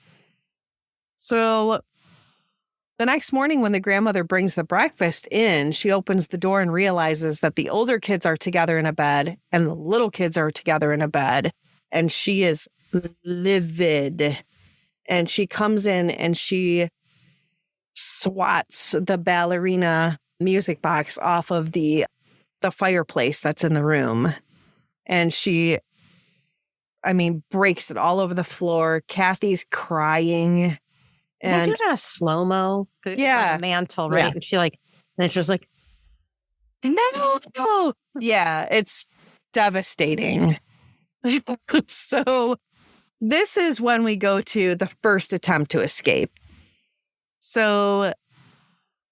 So the next morning when the grandmother brings the breakfast in, she opens the door and realizes that the older kids are together in a bed and the little kids are together in a bed. And she is livid. And she comes in and she swats the ballerina music box off of the fireplace that's in the room. And she breaks it all over the floor. Kathy's crying. And they do it on a slow-mo. Yeah. On the mantle, right? Yeah. And she and it's just no. Yeah, it's devastating. So this is when we go to the first attempt to escape. So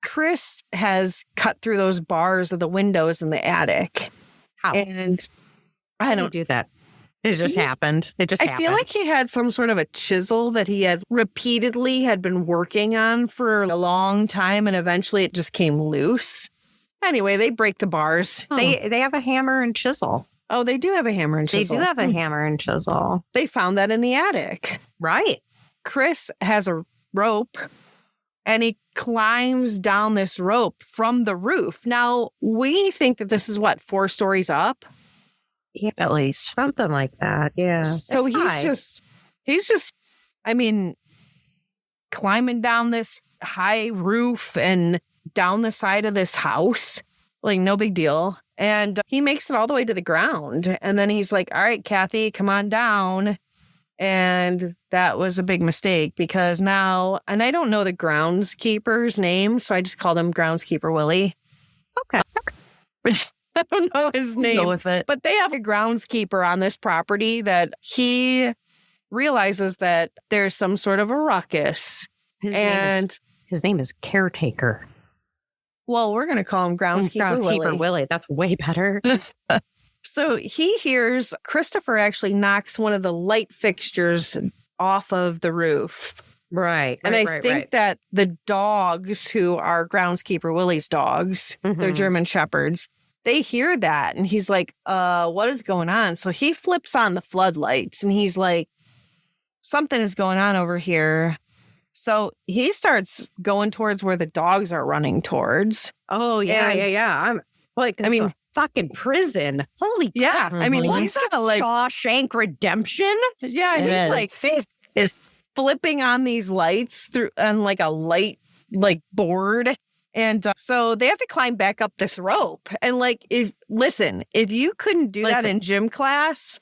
Chris has cut through those bars of the windows in the attic. How? And I don't do that. It just happened. I feel like he had some sort of a chisel that he had repeatedly been working on for a long time, and eventually it just came loose. Anyway, they break the bars. They have a hammer and chisel. Oh, they do have a hammer and They chisel. do have a hammer and chisel. They found that in the attic. Right. Chris has a rope and he climbs down this rope from the roof. Now, we think that this is 4 stories up? Yeah, at least. Something like that. Yeah. So he's just, I mean, climbing down this high roof and down the side of this house. Like, no big deal. And he makes it all the way to the ground. And then he's like, all right, Kathy, come on down. And that was a big mistake because now, and I don't know the groundskeeper's name, so I just called him Groundskeeper Willie. Okay. I don't know his name. Go with it. But they have a groundskeeper on this property that he realizes that there's some sort of a ruckus. His name is Caretaker. Well, we're going to call him Groundskeeper Willie. That's way better. So he hears Christopher actually knocks one of the light fixtures off of the roof. Right. And I think that the dogs who are Groundskeeper Willie's dogs, they're German Shepherds, they hear that. And he's like, what is going on? So he flips on the floodlights and he's like, something is going on over here. So he starts going towards where the dogs are running towards. Oh, yeah. I'm like, fucking prison. Holy crap. I mean, he's kind of like Shawshank Redemption. Yeah, he's like face is flipping on these lights through on like a light board. And so they have to climb back up this rope. And like, if you couldn't do that in gym class,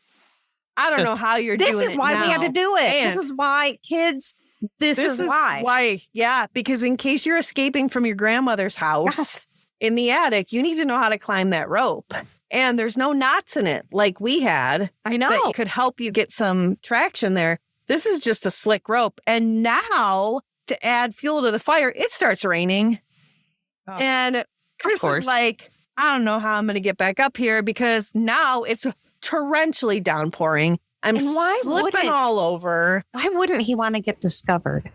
I don't know how you're doing it. This is why we had to do it. And this is why kids. This is why. Yeah, because in case you're escaping from your grandmother's house in the attic, you need to know how to climb that rope. And there's no knots in it like we had. I know. That could help you get some traction there. This is just a slick rope. And now, to add fuel to the fire, it starts raining. Oh. And Chris is like, I don't know how I'm going to get back up here because now it's torrentially downpouring. I'm slipping all over. Why wouldn't he want to get discovered?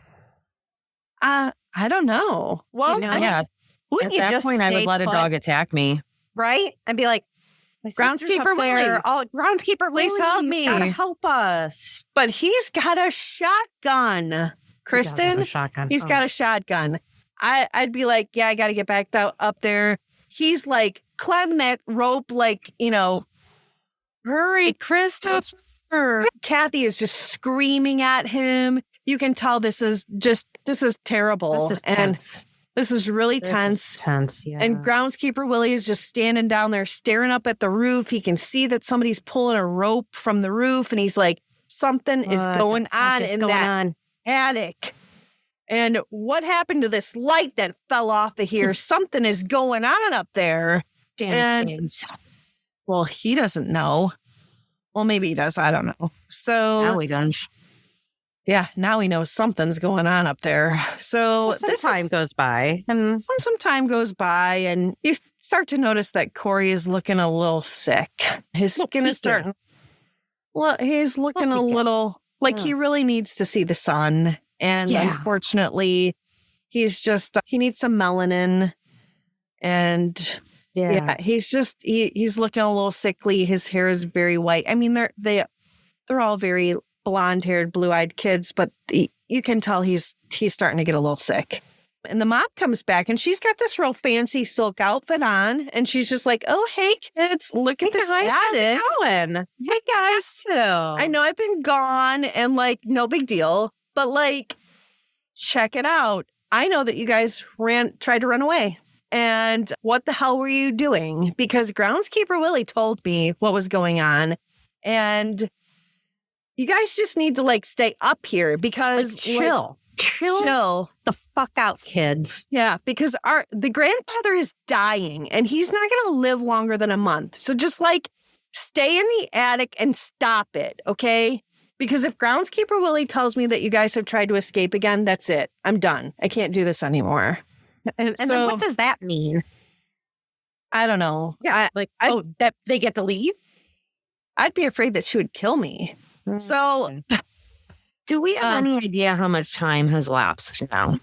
I don't know. Well, wouldn't at that point, I would let a dog attack me. Right? And be like, Groundskeeper Willie. Groundskeeper Willie, please help me. Gotta help us. But he's got a shotgun, Kristen. He's got a shotgun. I'd be like, yeah, I got to get back up there. He's like climbing that rope, like, hurry, Christopher. Kathy is just screaming at him. You can tell this is terrible. This is tense. This is really tense. Yeah. And Groundskeeper Willie is just standing down there staring up at the roof. He can see that somebody's pulling a rope from the roof. And he's like, something is going on in that attic. And what happened to this light that fell off of here? Something is going on up there. Damn kids. Well, he doesn't know. Well, maybe he does. I don't know. So now he does. Yeah, now he knows something's going on up there. So some time goes by. And some time goes by, and you start to notice that Corey is looking a little sick. His skin is starting. Well, he's looking a little like he really needs to see the sun. And unfortunately, he's just, he needs some melanin. And he's looking a little sickly. His hair is very white. I mean, they're all very blonde-haired, blue-eyed kids, but you can tell he's starting to get a little sick. And the mom comes back, and she's got this real fancy silk outfit on, and she's just like, "Oh, hey kids, look at this attic. Hey guys, too. I know I've been gone, and like no big deal, but like check it out. I know that you guys tried to run away." And what the hell were you doing? Because Groundskeeper Willie told me what was going on. And you guys just need to like stay up here because chill the fuck out, kids. Yeah, because the grandfather is dying and he's not going to live longer than a month. So just like stay in the attic and stop it. Okay. Because if Groundskeeper Willie tells me that you guys have tried to escape again, that's it. I'm done. I can't do this anymore. And so, then what does that mean? I don't know. Yeah, that they get to leave? I'd be afraid that she would kill me. So, do we have any idea how much time has lapsed now?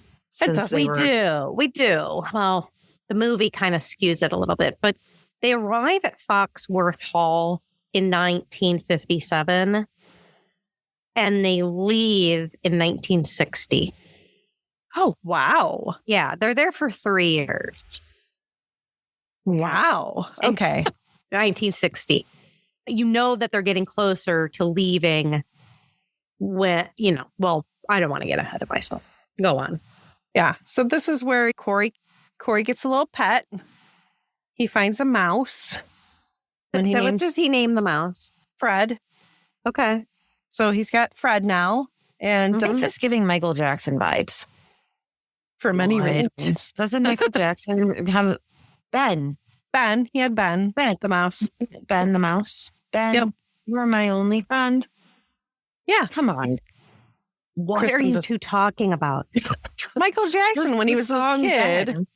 We do. Well, the movie kind of skews it a little bit, but they arrive at Foxworth Hall in 1957 and they leave in 1960. Oh, wow. Yeah, they're there for 3 years. Wow. And- Okay. 1960. You know that they're getting closer to leaving when, well, I don't want to get ahead of myself. Go on. Yeah. So this is where Corey gets a little pet. He finds a mouse. And he What names does he name the mouse? Fred. Okay. So he's got Fred now. And This is giving Michael Jackson vibes. for many What? reasons. Doesn't Michael Jackson have Ben? Ben, he had Ben the mouse. Ben the mouse? Ben, Yep. you're my only friend. Yeah. Come on. What Kristen are you does- two talking about? Michael Jackson when he was a kid. Ben.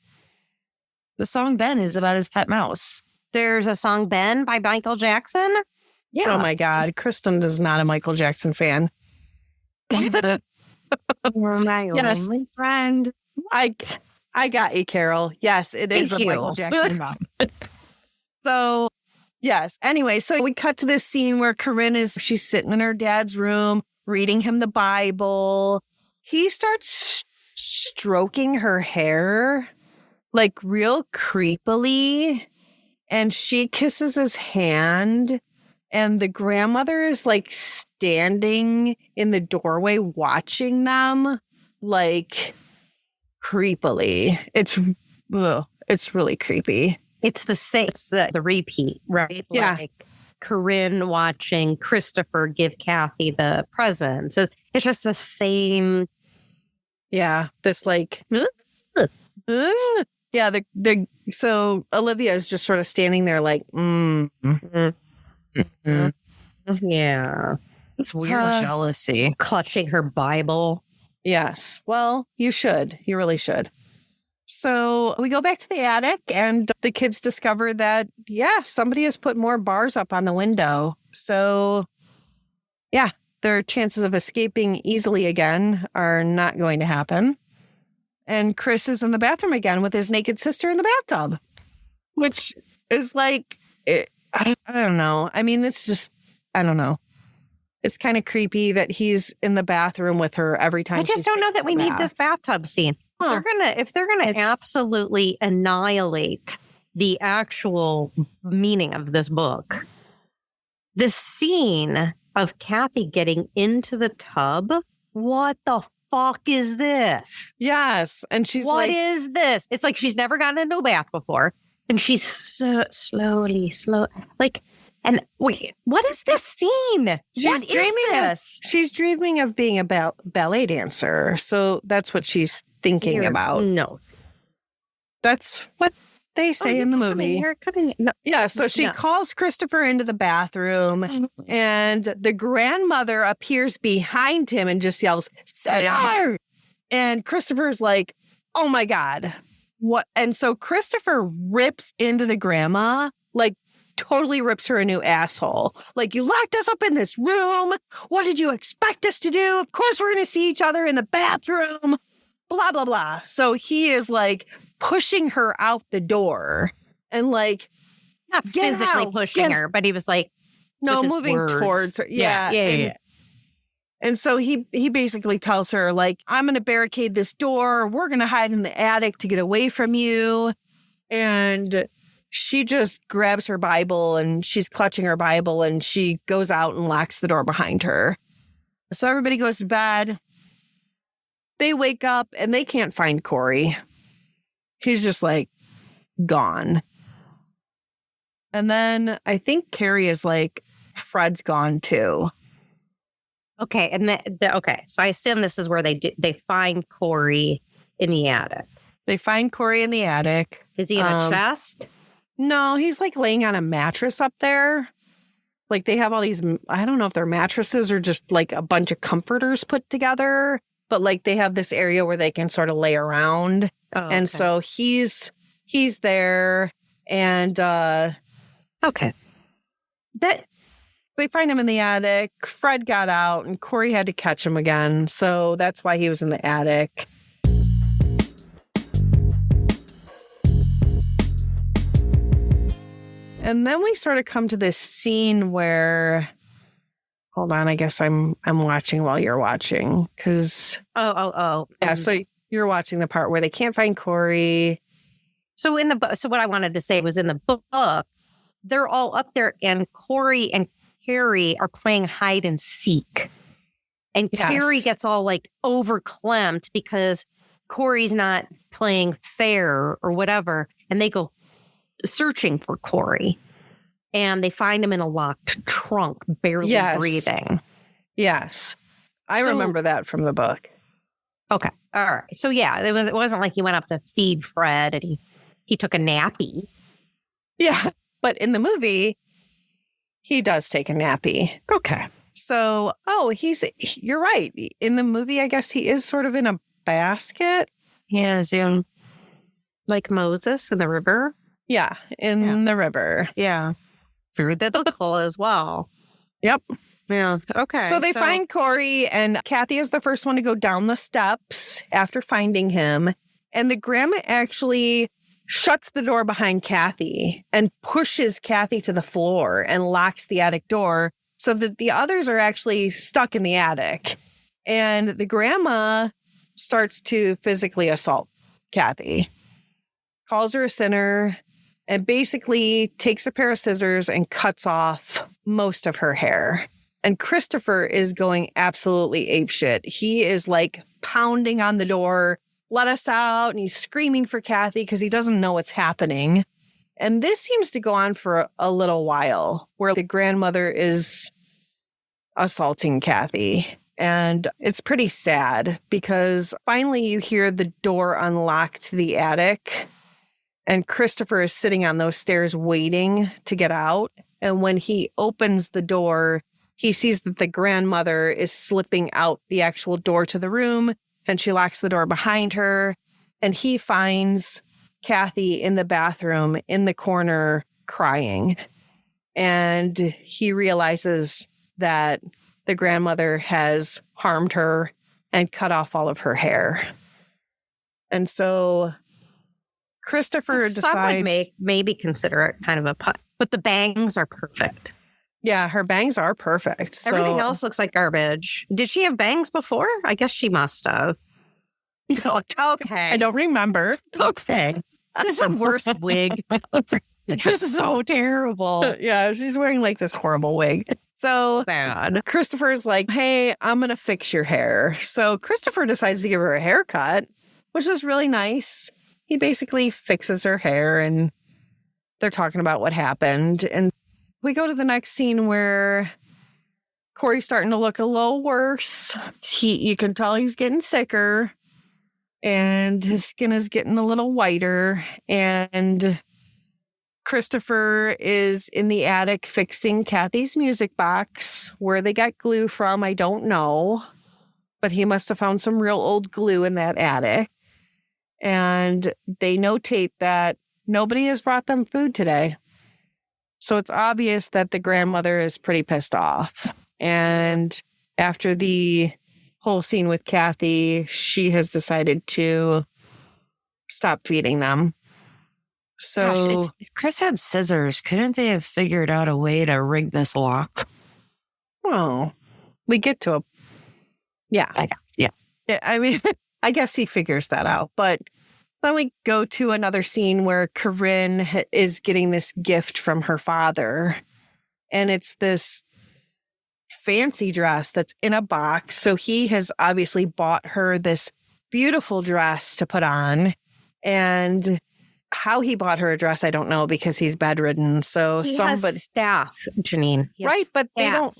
The song Ben is about his pet mouse. There's a song Ben by Michael Jackson. Oh my God. Kristen is not a Michael Jackson fan. You're my Yes. only friend. I got you, Carol. Yes, it is Thank a you. Michael Jackson mom. So, yes. Anyway, so we cut to this scene where she's sitting in her dad's room, reading him the Bible. He starts stroking her hair, like real creepily. And she kisses his hand. And the grandmother is like standing in the doorway watching them, like creepily. It's really creepy. It's the same. It's the repeat, right? Yeah. Like Corinne watching Christopher give Kathy the present. So it's just the same. Yeah, this like, yeah. So Olivia is just sort of standing there, like, Yeah. It's weird jealousy. Clutching her Bible. yes. Well, you should. You really should. So we go back to the attic, and the kids discover that somebody has put more bars up on the window. So, yeah, their chances of escaping easily again are not going to happen. And Chris is in the bathroom again with his naked sister in the bathtub, which is like, I don't know. I mean, it's just, I don't know. It's kind of creepy that he's in the bathroom with her every time. I just she's don't know that we taking a need bath. this bathtub scene. Huh. If they're gonna It's- absolutely annihilate the actual meaning of this book, this scene of Kathy getting into the tub, what the fuck is this? Yes. And she's What like, is this? It's like she's never gotten into a bath before. And she's slow. Like, and wait, what is this scene? She's she's dreaming of being a ballet dancer. So that's what she's thinking about. No. That's what they say in the movie. You're cutting. No. Yeah. So she No. calls Christopher into the bathroom, and the grandmother appears behind him and just yells, "Sit!" And Christopher's like, "Oh my God. What?" And so Christopher rips into the grandma, like totally rips her a new asshole. Like, you locked us up in this room. What did you expect us to do? Of course we're going to see each other in the bathroom. Blah, blah, blah. So he is like pushing her out the door and like, Not Get physically out, pushing get- her, but he was like, no, with his moving words. towards her. Yeah. Yeah. And so he basically tells her, like, I'm going to barricade this door. We're going to hide in the attic to get away from you. And she just grabs her Bible and she's clutching her Bible and she goes out and locks the door behind her. So everybody goes to bed. They wake up and they can't find Corey. He's just like gone. And then I think Carrie is like, Fred's gone too. Okay, and okay. So I assume this is where they find Corey in the attic. They find Corey in the attic. Is he in a chest? No, he's like laying on a mattress up there. Like they have all these, I don't know if they're mattresses or just like a bunch of comforters put together, but like they have this area where they can sort of lay around. Oh, And so he's there and okay. That they find him in the attic. Fred got out and Corey had to catch him again. So that's why he was in the attic. And then we sort of come to this scene where, hold on, I guess I'm watching while you're watching because yeah. So you're watching the part where they can't find Corey. So in the book, so what I wanted to say was in the book, they're all up there, and Corey and Carrie are playing hide and seek, and Carrie gets all like overclamped because Corey's not playing fair or whatever, and they go searching for Corey. And they find him in a locked trunk, barely breathing. Yes. I remember that from the book. Okay. All right. So yeah, it wasn't like he went up to feed Fred and he took a nappy. Yeah. But in the movie, he does take a nappy. Okay. So, you're right. In the movie, I guess he is sort of in a basket. Yes, yeah. Like Moses in the river? Yeah, in the river. Yeah. Very biblical as well. Yep. Yeah. Okay. So they find Corey, and Kathy is the first one to go down the steps after finding him. And the grandma actually shuts the door behind Kathy and pushes Kathy to the floor and locks the attic door so that the others are actually stuck in the attic. And the grandma starts to physically assault Kathy, calls her a sinner, and basically takes a pair of scissors and cuts off most of her hair. And Christopher is going absolutely apeshit. He is like pounding on the door, let us out, and he's screaming for Kathy because he doesn't know what's happening. And this seems to go on for a little while, where the grandmother is assaulting Kathy. And it's pretty sad because finally you hear the door unlock to the attic. And Christopher is sitting on those stairs waiting to get out. And when he opens the door, he sees that the grandmother is slipping out the actual door to the room, and she locks the door behind her. And he finds Kathy in the bathroom in the corner crying. And he realizes that the grandmother has harmed her and cut off all of her hair. And so Christopher decides... would maybe consider it kind of a putt, but the bangs are perfect. Yeah, her bangs are perfect. Everything else looks like garbage. Did she have bangs before? I guess she must have. Okay. I don't remember. Okay. That's the worst wig. This is so terrible. Yeah, she's wearing like this horrible wig. So bad. Christopher's like, hey, I'm going to fix your hair. So Christopher decides to give her a haircut, which is really nice. He basically fixes her hair and they're talking about what happened. And we go to the next scene where Corey's starting to look a little worse. You can tell he's getting sicker and his skin is getting a little whiter. And Christopher is in the attic fixing Kathy's music box. Where they got glue from, I don't know. But he must have found some real old glue in that attic. And they notate that nobody has brought them food today. So it's obvious that the grandmother is pretty pissed off. And after the whole scene with Kathy, she has decided to stop feeding them. So Gosh, if Chris had scissors, couldn't they have figured out a way to rig this lock? well, we get to a... Yeah. Yeah. I mean, I guess he figures that out. But then we go to another scene where Corinne is getting this gift from her father. And it's this fancy dress that's in a box. So he has obviously bought her this beautiful dress to put on. And how he bought her a dress, I don't know, because he's bedridden. So he somebody... has staff, Janine. Right, but they don't...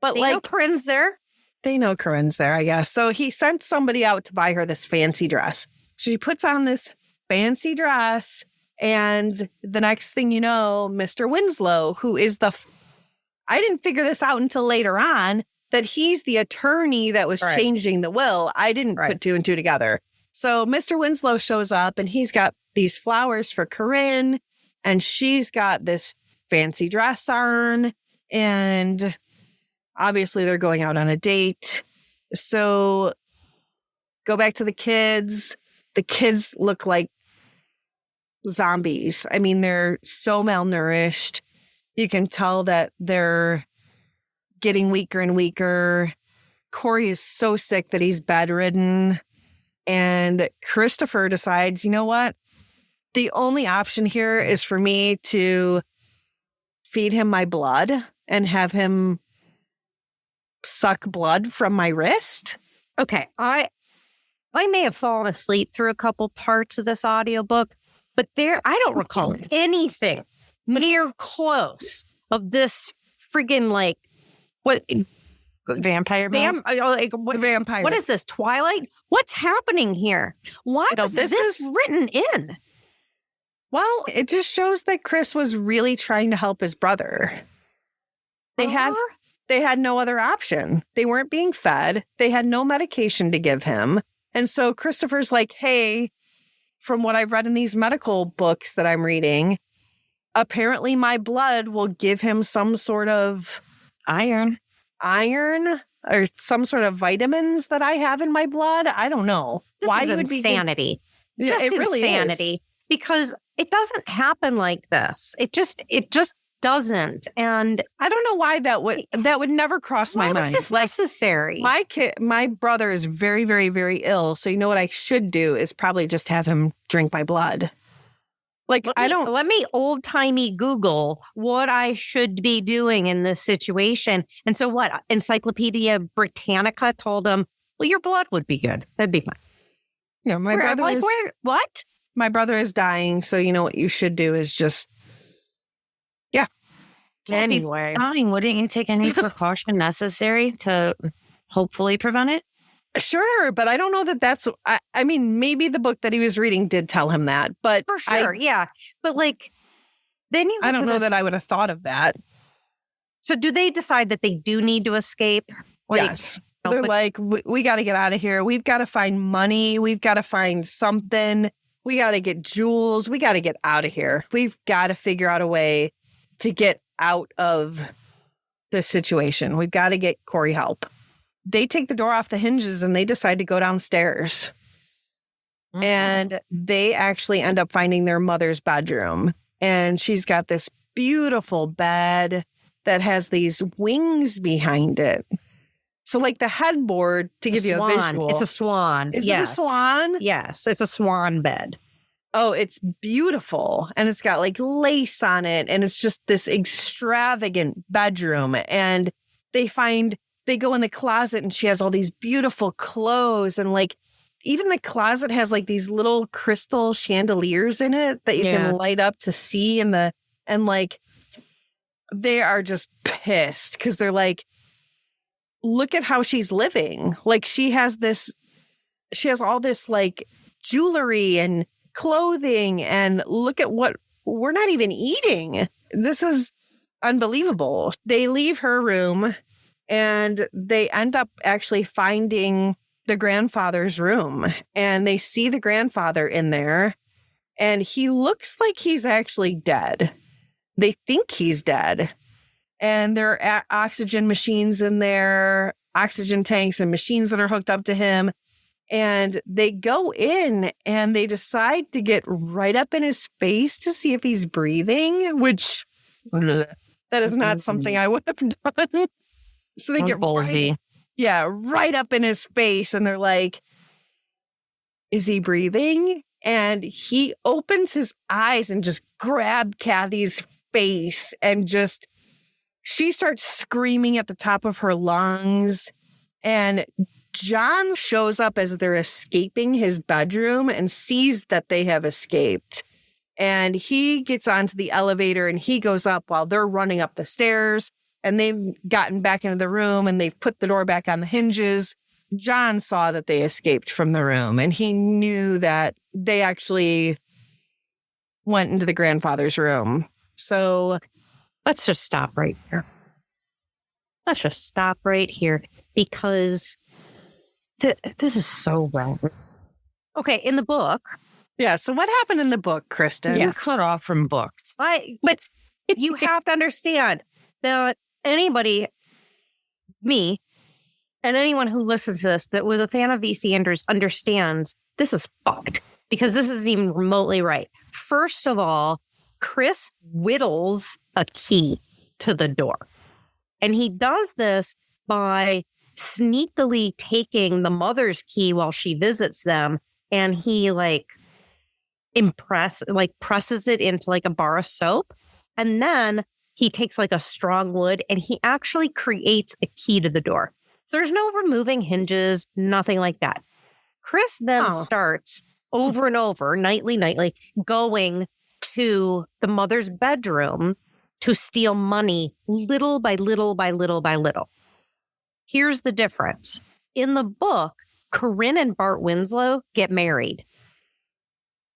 But they like... know Corinne's there. They know Corinne's there, I guess. So he sent somebody out to buy her this fancy dress. So she puts on this fancy dress, and the next thing you know, Mr. Winslow, who is I didn't figure this out until later on, that he's the attorney that was changing the will. I didn't put two and two together. So Mr. Winslow shows up, and he's got these flowers for Corinne, and she's got this fancy dress on, and obviously they're going out on a date. So go back to the kids. The kids look like zombies. I mean, they're so malnourished. You can tell that they're getting weaker and weaker. Corey is so sick that he's bedridden. And Christopher decides, you know what? The only option here is for me to feed him my blood and have him suck blood from my wrist. Okay, I may have fallen asleep through a couple parts of this audiobook, but I don't recall anything near close of this friggin' like what Vampire Vampire. What is this, Twilight? What's happening here? Why was this written in? Well, it just shows that Chris was really trying to help his brother. They had no other option. They weren't being fed. They had no medication to give him. And so Christopher's like, hey, from what I've read in these medical books that I'm reading, apparently my blood will give him some sort of iron or some sort of vitamins that I have in my blood. I don't know. This is insanity. Just it really insanity. is. Because it doesn't happen like this. It just doesn't. And I don't know why that would never cross my mind. Why was this necessary? My brother is very, very, very ill. So you know what I should do is probably just have him drink my blood. Let me old timey Google what I should be doing in this situation. And so what? Encyclopedia Britannica told him, well, your blood would be good. That'd be fine. Yeah, what? My brother is dying. So you know what you should do is just anyway. Dying, wouldn't you take any precaution necessary to hopefully prevent it? Sure, but I don't know that that's... I mean, maybe the book that he was reading did tell him that, but... For sure, yeah. But then you... I don't know that I would have thought of that. So do they decide that they do need to escape? Yes. They're like, we got to get out of here. We've got to find money. We've got to find something. We got to get jewels. We got to get out of here. We've got to figure out a way to get out of this situation. We've got to get Corey help. They take the door off the hinges and they decide to go downstairs. Mm-hmm. And they actually end up finding their mother's bedroom. And she's got this beautiful bed that has these wings behind it. So like the headboard, to give you a visual. It's a swan. Is it a swan? Yes, it's a swan bed. Oh, it's beautiful. And it's got like lace on it. And it's just this extravagant bedroom. And they go in the closet and she has all these beautiful clothes. And like, even the closet has like these little crystal chandeliers in it that you can light up to see. And like, they are just pissed because they're like, look at how she's living. Like she has all this like jewelry and clothing, and look at what we're not even eating. This is unbelievable. They leave her room and they end up actually finding the grandfather's room, and they see the grandfather in there, and he looks like he's actually dead. They think he's dead. And there are oxygen machines in there, oxygen tanks and machines that are hooked up to him. And they go in and they decide to get right up in his face to see if he's breathing, which that is not something I would have done. So they get ballsy. Right up in his face. And they're like, is he breathing? And he opens his eyes and just grab Kathy's face and just... She starts screaming at the top of her lungs, and John shows up as they're escaping his bedroom and sees that they have escaped. And he gets onto the elevator and he goes up while they're running up the stairs, and they've gotten back into the room and they've put the door back on the hinges. John saw that they escaped from the room, and he knew that they actually went into the grandfather's room. So... Let's just stop right here. Let's just stop right here because this is so wrong. Okay, in the book. Yeah, so what happened in the book, Kristen? You cut off from books. But you have to understand that anybody, me, and anyone who listens to this that was a fan of V.C. Andrews understands this is fucked because this isn't even remotely right. First of all, Chris whittles a key to the door. And he does this by sneakily taking the mother's key while she visits them. And he presses it into like a bar of soap. And then he takes like a strong wood and he actually creates a key to the door. So there's no removing hinges, nothing like that. Chris then starts over and over, nightly, going to the mother's bedroom to steal money little by little by little by little. Here's the difference. In the book, Corinne and Bart Winslow get married.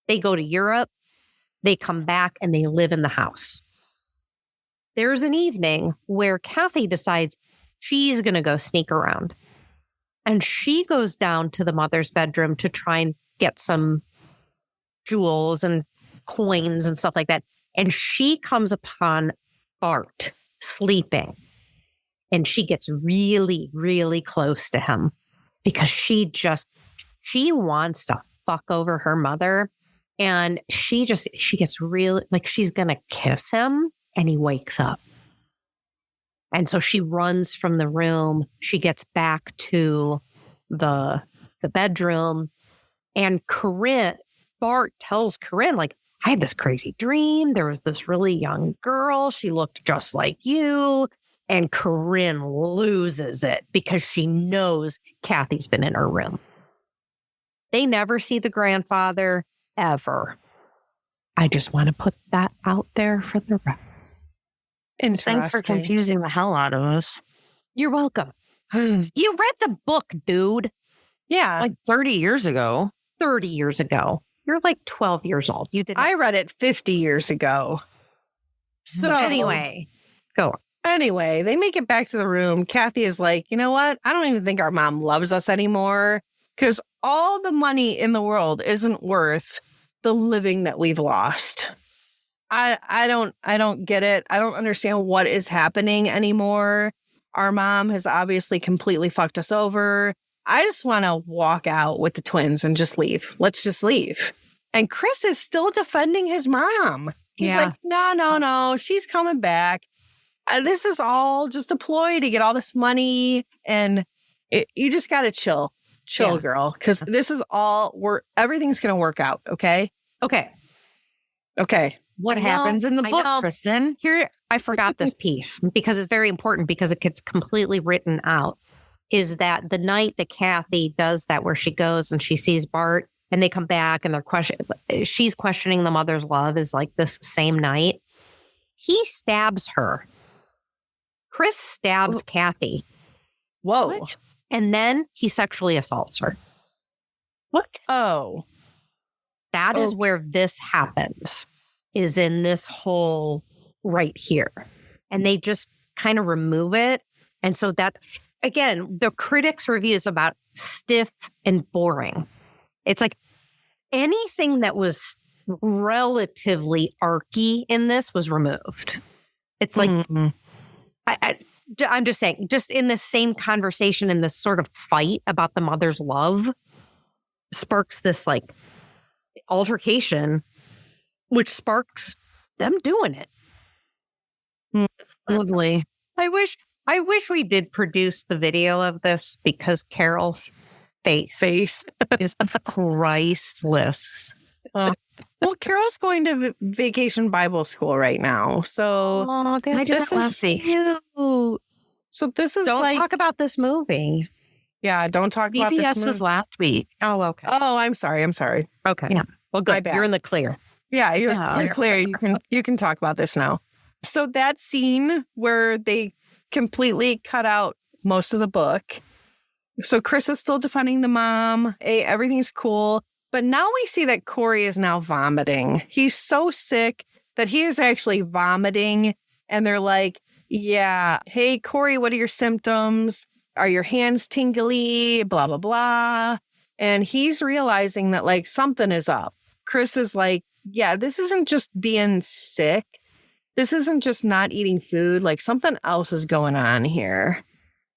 They go to Europe, they come back, and they live in the house. There's an evening where Kathy decides she's going to go sneak around. And she goes down to the mother's bedroom to try and get some jewels and coins and stuff like that. And she comes upon Bart sleeping. And she gets really, really close to him because she wants to fuck over her mother. And she gets really, like, she's going to kiss him, and he wakes up. And so she runs from the room. She gets back to the bedroom, and Bart tells Corinne, like, I had this crazy dream. There was this really young girl. She looked just like you. And Corinne loses it because she knows Kathy's been in her room. They never see the grandfather ever. I just want to put that out there for the record. Interesting. Thanks for confusing the hell out of us. You're welcome. You read the book, dude. Yeah. Like 30 years ago. 30 years ago. You're like 12 years old. You did. I read it 50 years ago. So anyway, go on. Anyway, they make it back to the room. Kathy is like, you know what? I don't even think our mom loves us anymore because all the money in the world isn't worth the living that we've lost. I don't get it. I don't understand what is happening anymore. Our mom has obviously completely fucked us over. I just want to walk out with the twins and just leave. Let's just leave. And Chris is still defending his mom. He's like, no, she's coming back. This is all just a ploy to get all this money. And you just got to chill, girl. Because this is everything's going to work out. Okay. What happens in the book, Kristen? Here, I forgot this piece because it's very important because it gets completely written out. Is that the night that Kathy does that where she goes and she sees Bart and they come back and she's questioning the mother's love is like this same night. He stabs her. Chris stabs Kathy. Whoa. What? And then he sexually assaults her. What? Oh. That is where this happens, is in this hole right here. And they just kind of remove it. And so that, again, the critics' reviews about stiff and boring. It's like anything that was relatively archy in this was removed. It's like, I'm just saying, just in this same conversation, in this sort of fight about the mother's love, sparks this like altercation, which sparks them doing it. Lovely. I wish we did produce the video of this because Carol's face is priceless. Well, Carol's going to vacation Bible school right now. So I did that last week. So this is Don't talk about this movie. Yeah, don't talk about this BBS movie. was last week. Oh, okay. Oh, I'm sorry. Okay. Yeah. Well, My good. bad. You're in the clear. Yeah, you're clear. You can talk about this now. So that scene where they completely cut out most of the book. So Chris is still defending the mom. Everything's cool. But now we see that Corey is now vomiting. He's so sick that he is actually vomiting. And they're like, yeah, hey, Corey, what are your symptoms? Are your hands tingly? Blah, blah, blah. And he's realizing that like something is up. Chris is like, yeah, this isn't just being sick. This isn't just not eating food. Like something else is going on here.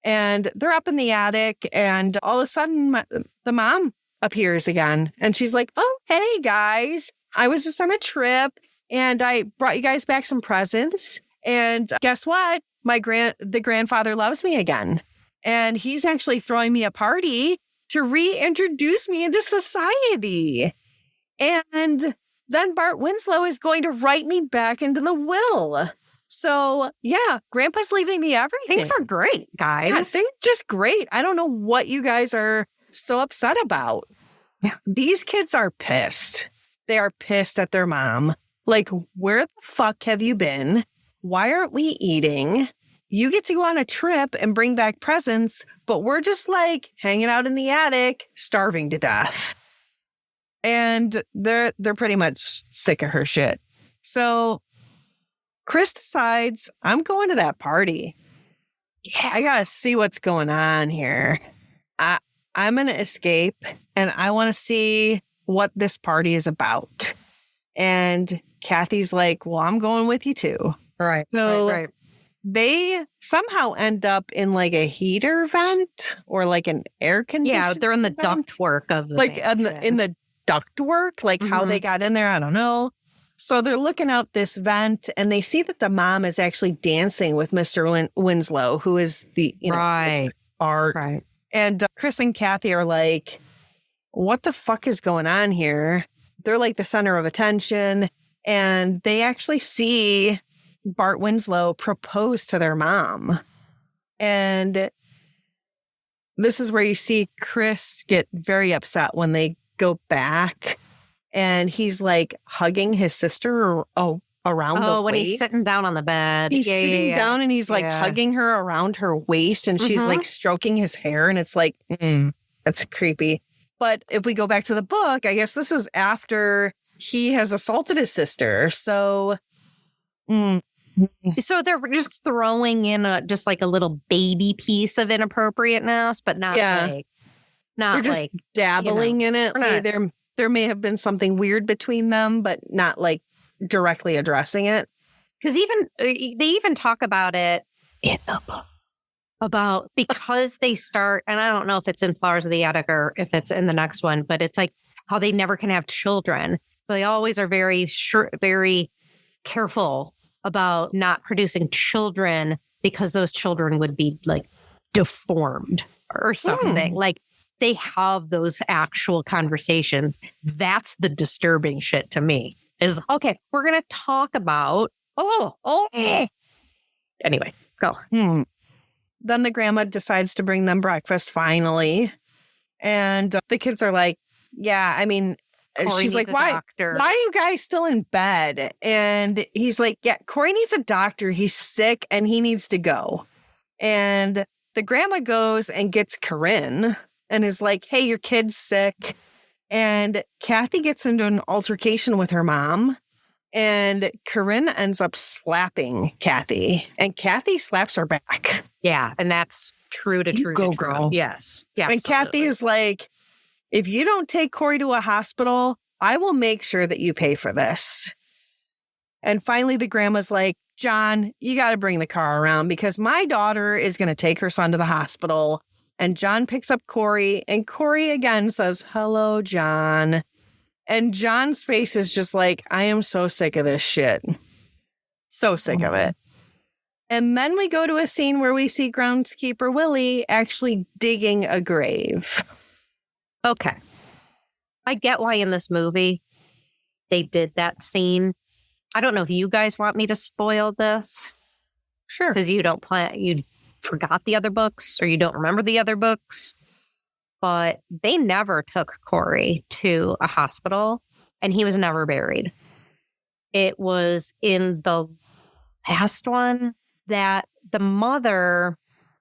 And they're up in the attic and all of a sudden the mom appears again. And she's like, oh, hey, guys. I was just on a trip and I brought you guys back some presents. And guess what? The grandfather loves me again. And he's actually throwing me a party to reintroduce me into society. And then Bart Winslow is going to write me back into the will. So, yeah, Grandpa's leaving me everything. Things are great, guys. Yeah, things just great. I don't know what you guys are so upset about. Yeah. These kids are pissed. They are pissed at their mom. Like, where the fuck have you been? Why aren't we eating? You get to go on a trip and bring back presents, but we're just like hanging out in the attic, starving to death. And they're pretty much sick of her shit. So Chris decides, I'm going to that party. Yeah, I gotta see what's going on here. I'm gonna escape and I want to see what this party is about. And Kathy's like, well, I'm going with you too. Right. So right. they somehow end up in like a heater vent or like an air conditioner. Yeah, they're in the ductwork of the like in the ductwork, like how they got in there. I don't know. So they're looking out this vent and they see that the mom is actually dancing with Mr. Winslow, who is the, right. Art. Right. And Chris and Kathy are like, what the fuck is going on here? They're like the center of attention. And they actually see Bart Winslow propose to their mom. And this is where you see Chris get very upset when they go back. And he's like hugging his sister around the waist. When he's sitting down on the bed. He's sitting down and he's like hugging her around her waist and she's like stroking his hair. And it's like, that's creepy. But if we go back to the book, I guess this is after he has assaulted his sister. So they're just throwing in just like a little baby piece of inappropriateness, but not like, they're just like dabbling in it. Not, there may have been something weird between them, but not like directly addressing it. Because they even talk about it in the book. About because they start, and I don't know if it's in Flowers of the Attic or if it's in the next one, but it's like how they never can have children. So they always are very careful about not producing children because those children would be like deformed or something. Like they have those actual conversations. That's the disturbing shit to me is, okay, we're going to talk about, anyway, go. Then the grandma decides to bring them breakfast finally. And the kids are like, yeah, I mean, Corey she's like, why are you guys still in bed? And he's like, yeah, Corey needs a doctor. He's sick and he needs to go. And the grandma goes and gets Corinne and is like, hey, your kid's sick. And Kathy gets into an altercation with her mom. And Corinne ends up slapping Kathy. And Kathy slaps her back. Yeah, and that's true to true. Go, girl. Yes. Yeah. And Kathy is like, if you don't take Corey to a hospital, I will make sure that you pay for this. And finally, the grandma's like, John, you got to bring the car around because my daughter is going to take her son to the hospital. And John picks up Corey and Corey again says, hello, John. And John's face is just like, I am so sick of this shit. So sick of it. And then we go to a scene where we see groundskeeper Willie actually digging a grave. Okay. I get why in this movie they did that scene. I don't know if you guys want me to spoil this. Sure. Because you forgot the other books or you don't remember the other books. But they never took Corey to a hospital and he was never buried. It was in the last one that the mother,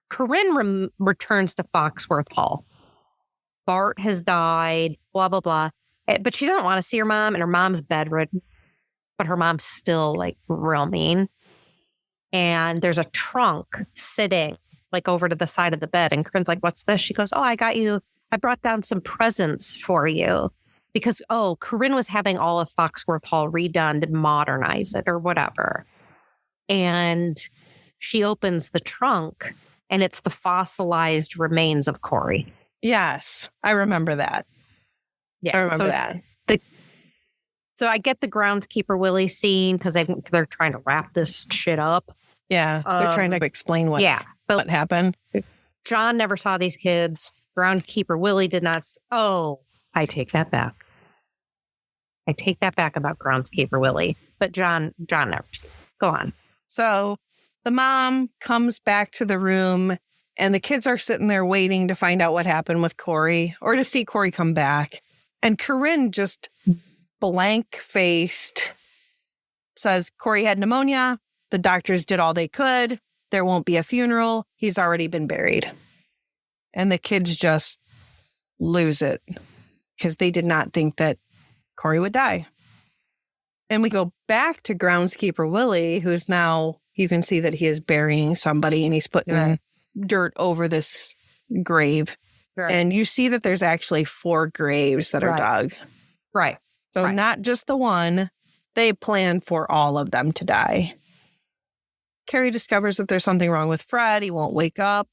Corinne, returns to Foxworth Hall. Bart has died, blah, blah, blah. But she doesn't want to see her mom and her mom's bedridden. But her mom's still like real mean. And there's a trunk sitting like over to the side of the bed. And Corinne's like, what's this? She goes, I brought down some presents for you. Because, Corinne was having all of Foxworth Hall redone to modernize it or whatever. And she opens the trunk and it's the fossilized remains of Corey. Yes, I remember that. Yeah, I remember that. So I get the groundskeeper Willie scene because they're trying to wrap this shit up. Yeah. They're trying to explain what happened. John never saw these kids. Groundskeeper Willie did not. I take that back. I take that back about groundskeeper Willie. But John never. Go on. So the mom comes back to the room and the kids are sitting there waiting to find out what happened with Corey or to see Corey come back. And Corinne just blank-faced says Corey had pneumonia. The doctors did all they could. There won't be a funeral. He's already been buried. And the kids just lose it because they did not think that Corey would die. And we go back to groundskeeper Willie, who's now, you can see that he is burying somebody and he's putting dirt over this grave. Right. And you see that there's actually 4 graves that are dug. Right. So not just the one, they planned for all of them to die. Carrie discovers that there's something wrong with Fred. He won't wake up.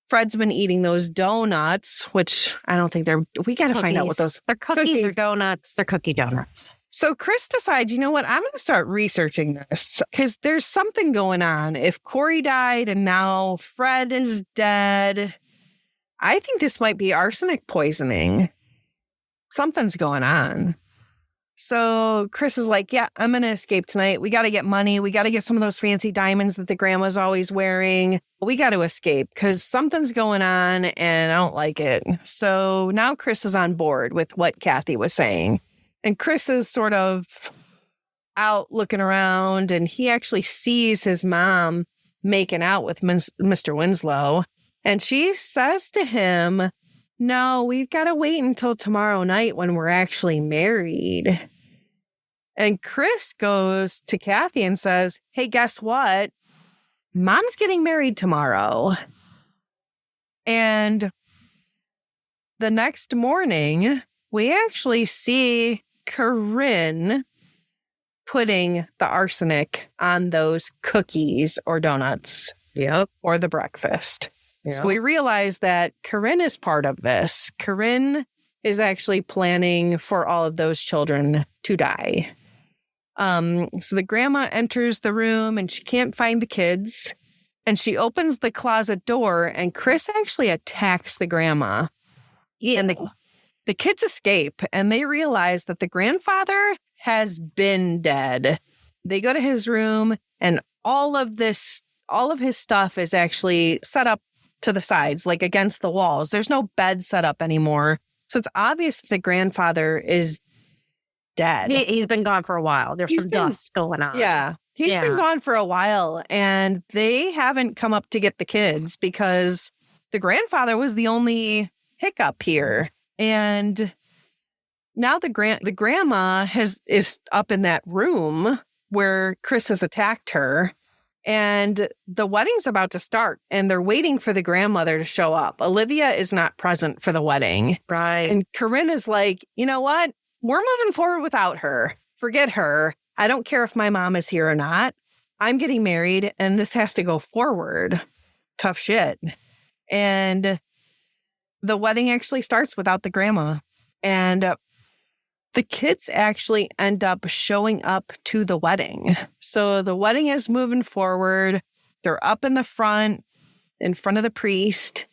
Fred's been eating those donuts, which I don't think we got to find out what those. They're cookies or donuts. They're cookie donuts. So Chris decides, you know what? I'm going to start researching this because there's something going on. If Corey died and now Fred is dead, I think this might be arsenic poisoning. Something's going on. So Chris is like, yeah, I'm going to escape tonight. We got to get money. We got to get some of those fancy diamonds that the grandma's always wearing. We got to escape because something's going on and I don't like it. So now Chris is on board with what Kathy was saying. And Chris is sort of out looking around and he actually sees his mom making out with Mr. Winslow. And she says to him, no, we've got to wait until tomorrow night when we're actually married. And Chris goes to Kathy and says, hey, guess what? Mom's getting married tomorrow. And the next morning, we actually see Corinne putting the arsenic on those cookies or donuts. Yep. Or the breakfast. Yep. So we realize that Corinne is part of this. Corinne is actually planning for all of those children to die. So the grandma enters the room and she can't find the kids. And she opens the closet door and Chris actually attacks the grandma. Yeah. And the kids escape and they realize that the grandfather has been dead. They go to his room and all of his stuff is actually set up to the sides, like against the walls. There's no bed set up anymore. So it's obvious that the grandfather is dead. He's been gone for a while. There's some dust going on. Yeah. He's been gone for a while and they haven't come up to get the kids because the grandfather was the only hiccup here. And now the grandma is up in that room where Chris has attacked her. And the wedding's about to start and they're waiting for the grandmother to show up. Olivia is not present for the wedding. Right. And Corinne is like, you know what? We're moving forward without her. Forget her. I don't care if my mom is here or not. I'm getting married and this has to go forward. Tough shit. And the wedding actually starts without the grandma. And the kids actually end up showing up to the wedding. So the wedding is moving forward. They're up in the front, in front of the priest.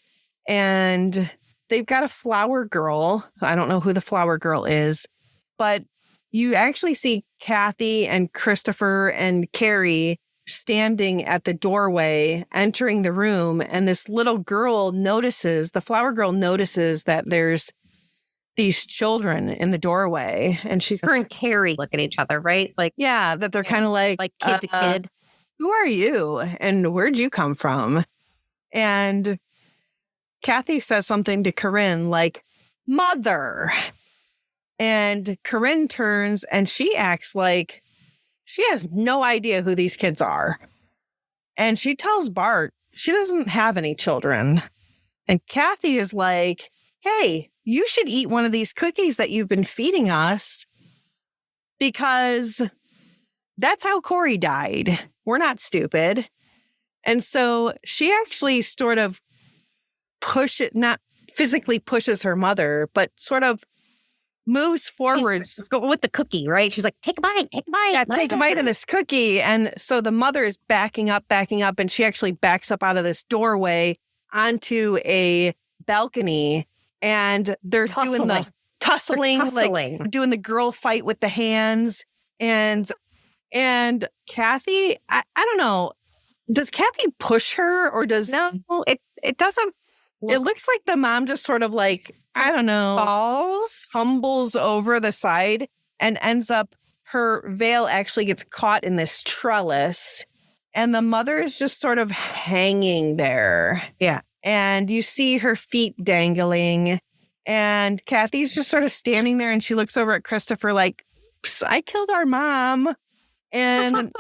And they've got a flower girl. I don't know who the flower girl is. But you actually see Kathy and Christopher and Carrie standing at the doorway, entering the room. And this little girl the flower girl notices that there's these children in the doorway. And she's her and Carrie look at each other, right? Like, yeah, that they're kind of like kid to kid. Who are you? And where'd you come from? And Kathy says something to Corinne like, mother. And Corinne turns and she acts like she has no idea who these kids are. And she tells Bart she doesn't have any children. And Kathy is like, hey, you should eat one of these cookies that you've been feeding us because that's how Corey died. We're not stupid. And so she actually sort of not physically pushes her mother, but sort of moves forward. With the cookie, right? She's like, take a bite, take a bite. Yeah, take a bite of this cookie. And so the mother is backing up, and she actually backs up out of this doorway onto a balcony. And they're doing the tussling, like doing the girl fight with the hands. And Kathy, I don't know. Does Kathy push her or does... No, it doesn't. It looks like the mom just sort of like, I don't know, tumbles over the side and ends up, her veil actually gets caught in this trellis and the mother is just sort of hanging there. Yeah. And you see her feet dangling and Kathy's just sort of standing there and she looks over at Christopher like, I killed our mom. And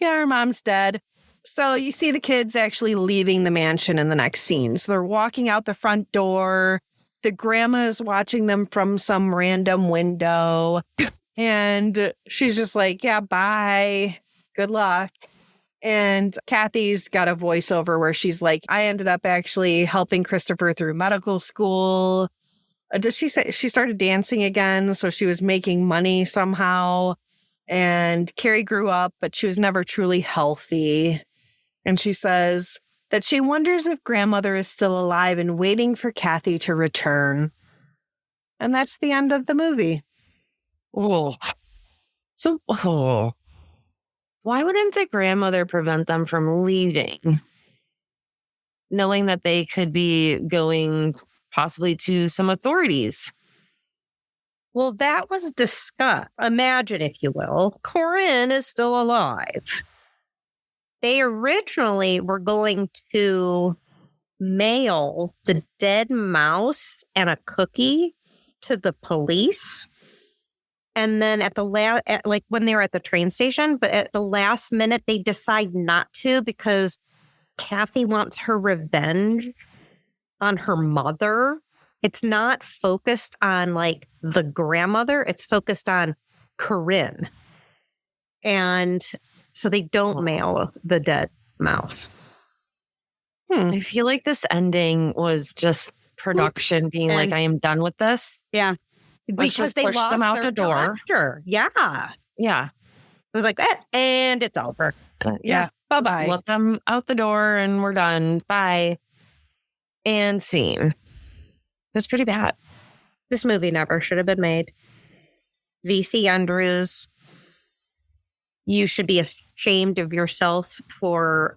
yeah, our mom's dead. So you see the kids actually leaving the mansion in the next scene. So they're walking out the front door. The grandma is watching them from some random window. And she's just like, yeah, bye. Good luck. And Kathy's got a voiceover where she's like, I ended up actually helping Christopher through medical school. Does she say she started dancing again? So she was making money somehow. And Carrie grew up, but she was never truly healthy. And she says that she wonders if grandmother is still alive and waiting for Kathy to return. And that's the end of the movie. Oh. So, why wouldn't the grandmother prevent them from leaving? Knowing that they could be going possibly to some authorities. Well, that was discussed. Imagine, if you will, Corinne is still alive. They originally were going to mail the dead mouse and a cookie to the police. And then at the like when they were at the train station, but at the last minute, they decide not to because Kathy wants her revenge on her mother. It's not focused on like the grandmother. It's focused on Corinne. And so they don't mail the dead mouse. I feel like this ending was just production being like, I am done with this. Yeah. Because they lost them out the door. Director. Yeah. Yeah. It was like, and it's over. Yeah. Bye-bye. Let them out the door and we're done. Bye. And scene. It was pretty bad. This movie never should have been made. VC Andrews, you should be ashamed of yourself for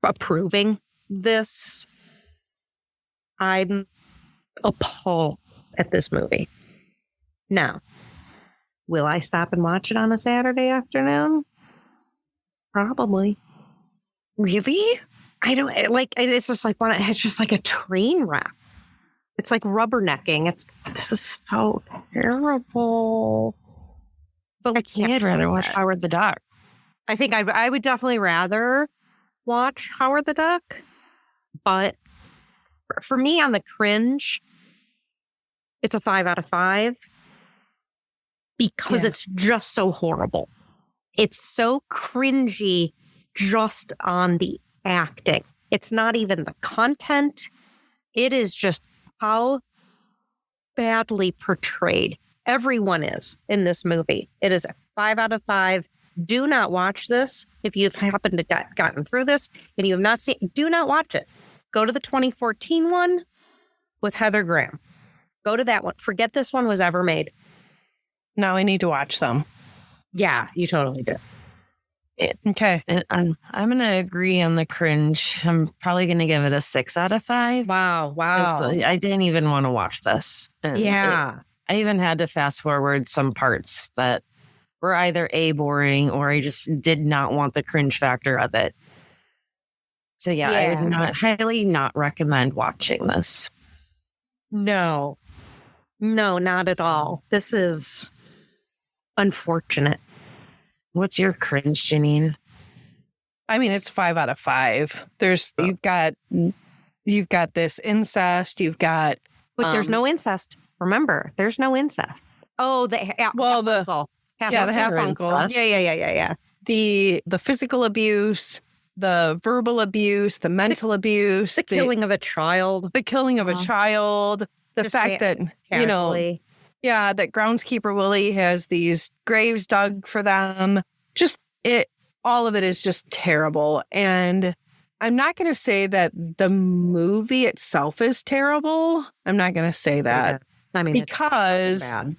approving this. I'm appalled at this movie. Now, will I stop and watch it on a Saturday afternoon? Probably. Really? I don't like. It's just like it's just like a train wreck. It's like rubbernecking. This is so terrible. But I can't. I'd rather watch Howard the Duck. I think I would definitely rather watch Howard the Duck. But for me, on the cringe, it's a 5 out of 5 because it's just so horrible. It's so cringy just on the acting. It's not even the content. It is just how badly portrayed everyone is in this movie. It is a 5 out of 5. Do not watch this. If you've happened to gotten through this and you have not seen, do not watch it. Go to the 2014 one with Heather Graham. Go to that one. Forget this one was ever made. Now I need to watch them. Yeah, you totally do. Okay. And I'm going to agree on the cringe. I'm probably going to give it a 6 out of 5. Wow. I didn't even want to watch this. And yeah. I even had to fast forward some parts that were either boring or I just did not want the cringe factor of it. So I would highly not recommend watching this. No, not at all. This is unfortunate. What's your cringe, Janine? I mean, it's 5 out of 5. You've got this incest. You've got, but there's no incest. Remember, there's no incest. Oh, the half uncle. The half uncle. Yeah. The physical abuse, the verbal abuse, the mental abuse, the killing of a child, the fact that Yeah, that groundskeeper Willie has these graves dug for them. All of it is just terrible. And I'm not going to say that the movie itself is terrible. I'm not going to say that. I mean, because it's bad.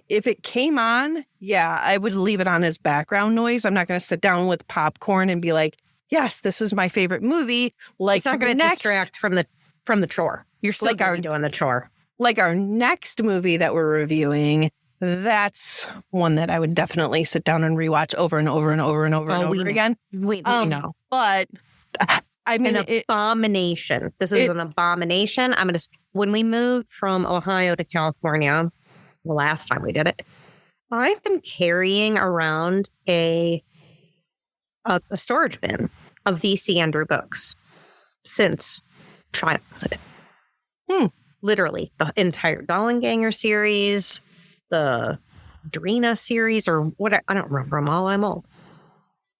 if it came on, yeah, I would leave it on as background noise. I'm not going to sit down with popcorn and be like, yes, this is my favorite movie. Like, It's not going to distract from the chore. You're still doing the chore. Like our next movie that we're reviewing, that's one that I would definitely sit down and rewatch over and over and over and over and over again. We know. But I mean, abomination. This is an abomination. When we moved from Ohio to California, the last time we did it, I've been carrying around a storage bin of V.C. Andrew books since childhood. Literally, the entire Dollenganger series, the Drina series, or whatever. I don't remember them all. I'm old.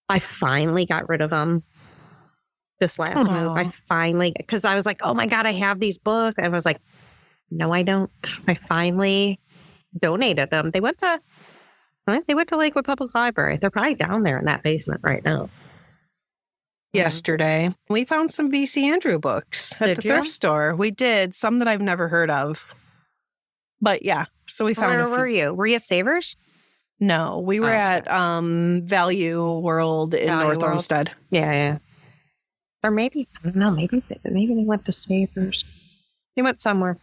I finally got rid of them this last move. Because I was like, oh my God, I have these books. And I was like, no, I don't. I finally donated them. They went to Lakewood Public Library. They're probably down there in that basement right now. Yesterday, we found some V.C. Andrew books at the thrift store. We did, some that I've never heard of. But yeah, so we found Where were you? Were you at Savers? No, we were at Value World in North Olmsted. Yeah. Or maybe, I don't know, maybe they went to Savers. They went somewhere.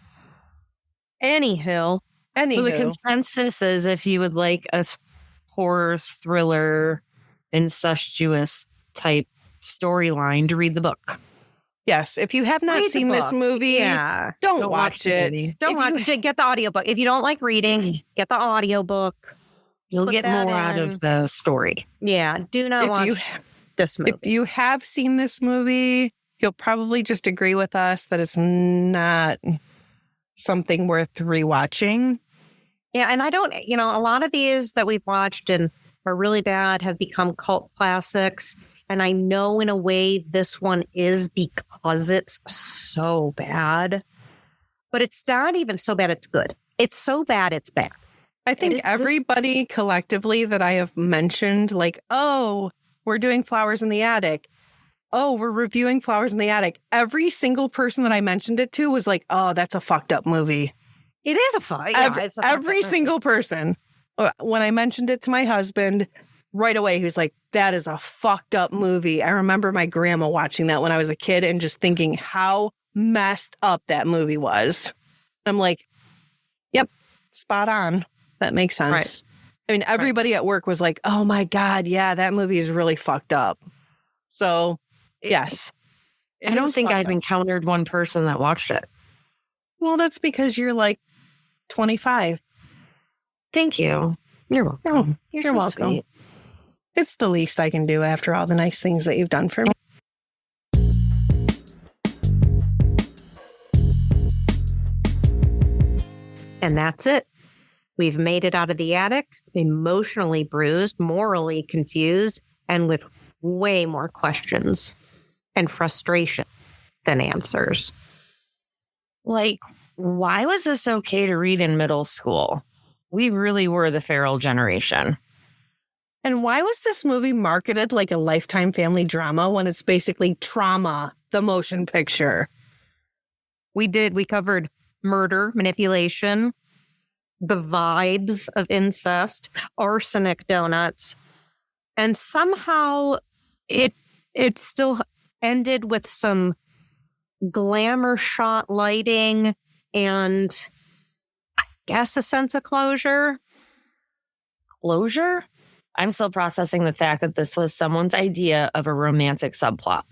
Anywho. So the consensus is if you would like a horror thriller, incestuous type storyline, to read the book. Yes, if you have not seen this movie, don't watch it. Don't watch it. Get the audiobook. If you don't like reading, get the audiobook. You'll get more out of the story. Yeah, do not watch this movie. If you have seen this movie, you'll probably just agree with us that it's not something worth rewatching. Yeah, and I don't, a lot of these that we've watched and are really bad have become cult classics. And I know in a way this one is because it's so bad. But it's not even so bad it's good. It's so bad it's bad. I think everybody collectively that I have mentioned, like, oh, we're doing Flowers in the Attic. Oh, we're reviewing Flowers in the Attic. Every single person that I mentioned it to was like, oh, that's a fucked up movie. It is a fight. Every single person. When I mentioned it to my husband, right away, he was like, that is a fucked up movie. I remember my grandma watching that when I was a kid and just thinking how messed up that movie was. I'm like, yep, spot on. That makes sense. Right. I mean, everybody at work was like, oh my God, yeah, that movie is really fucked up. So, yes. I don't think I've encountered one person that watched it. Well, that's because you're like 25. Thank you. You're welcome. Oh, you're welcome. Sweet. It's the least I can do after all the nice things that you've done for me. And that's it. We've made it out of the attic, emotionally bruised, morally confused, and with way more questions and frustration than answers. Like, why was this okay to read in middle school? We really were the feral generation. And why was this movie marketed like a Lifetime family drama when it's basically Trauma, the motion picture? We covered murder, manipulation, the vibes of incest, arsenic donuts, and somehow it still ended with some glamour shot lighting and I guess a sense of closure. Closure? I'm still processing the fact that this was someone's idea of a romantic subplot.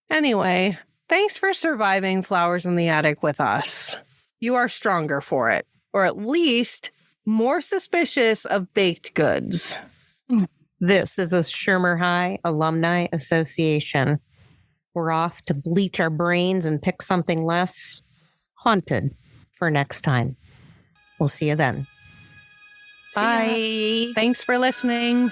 Anyway, thanks for surviving Flowers in the Attic with us. You are stronger for it, or at least more suspicious of baked goods. This is the Shermer High Alumni Association. We're off to bleach our brains and pick something less haunted for next time. We'll see you then. Bye. Thanks for listening.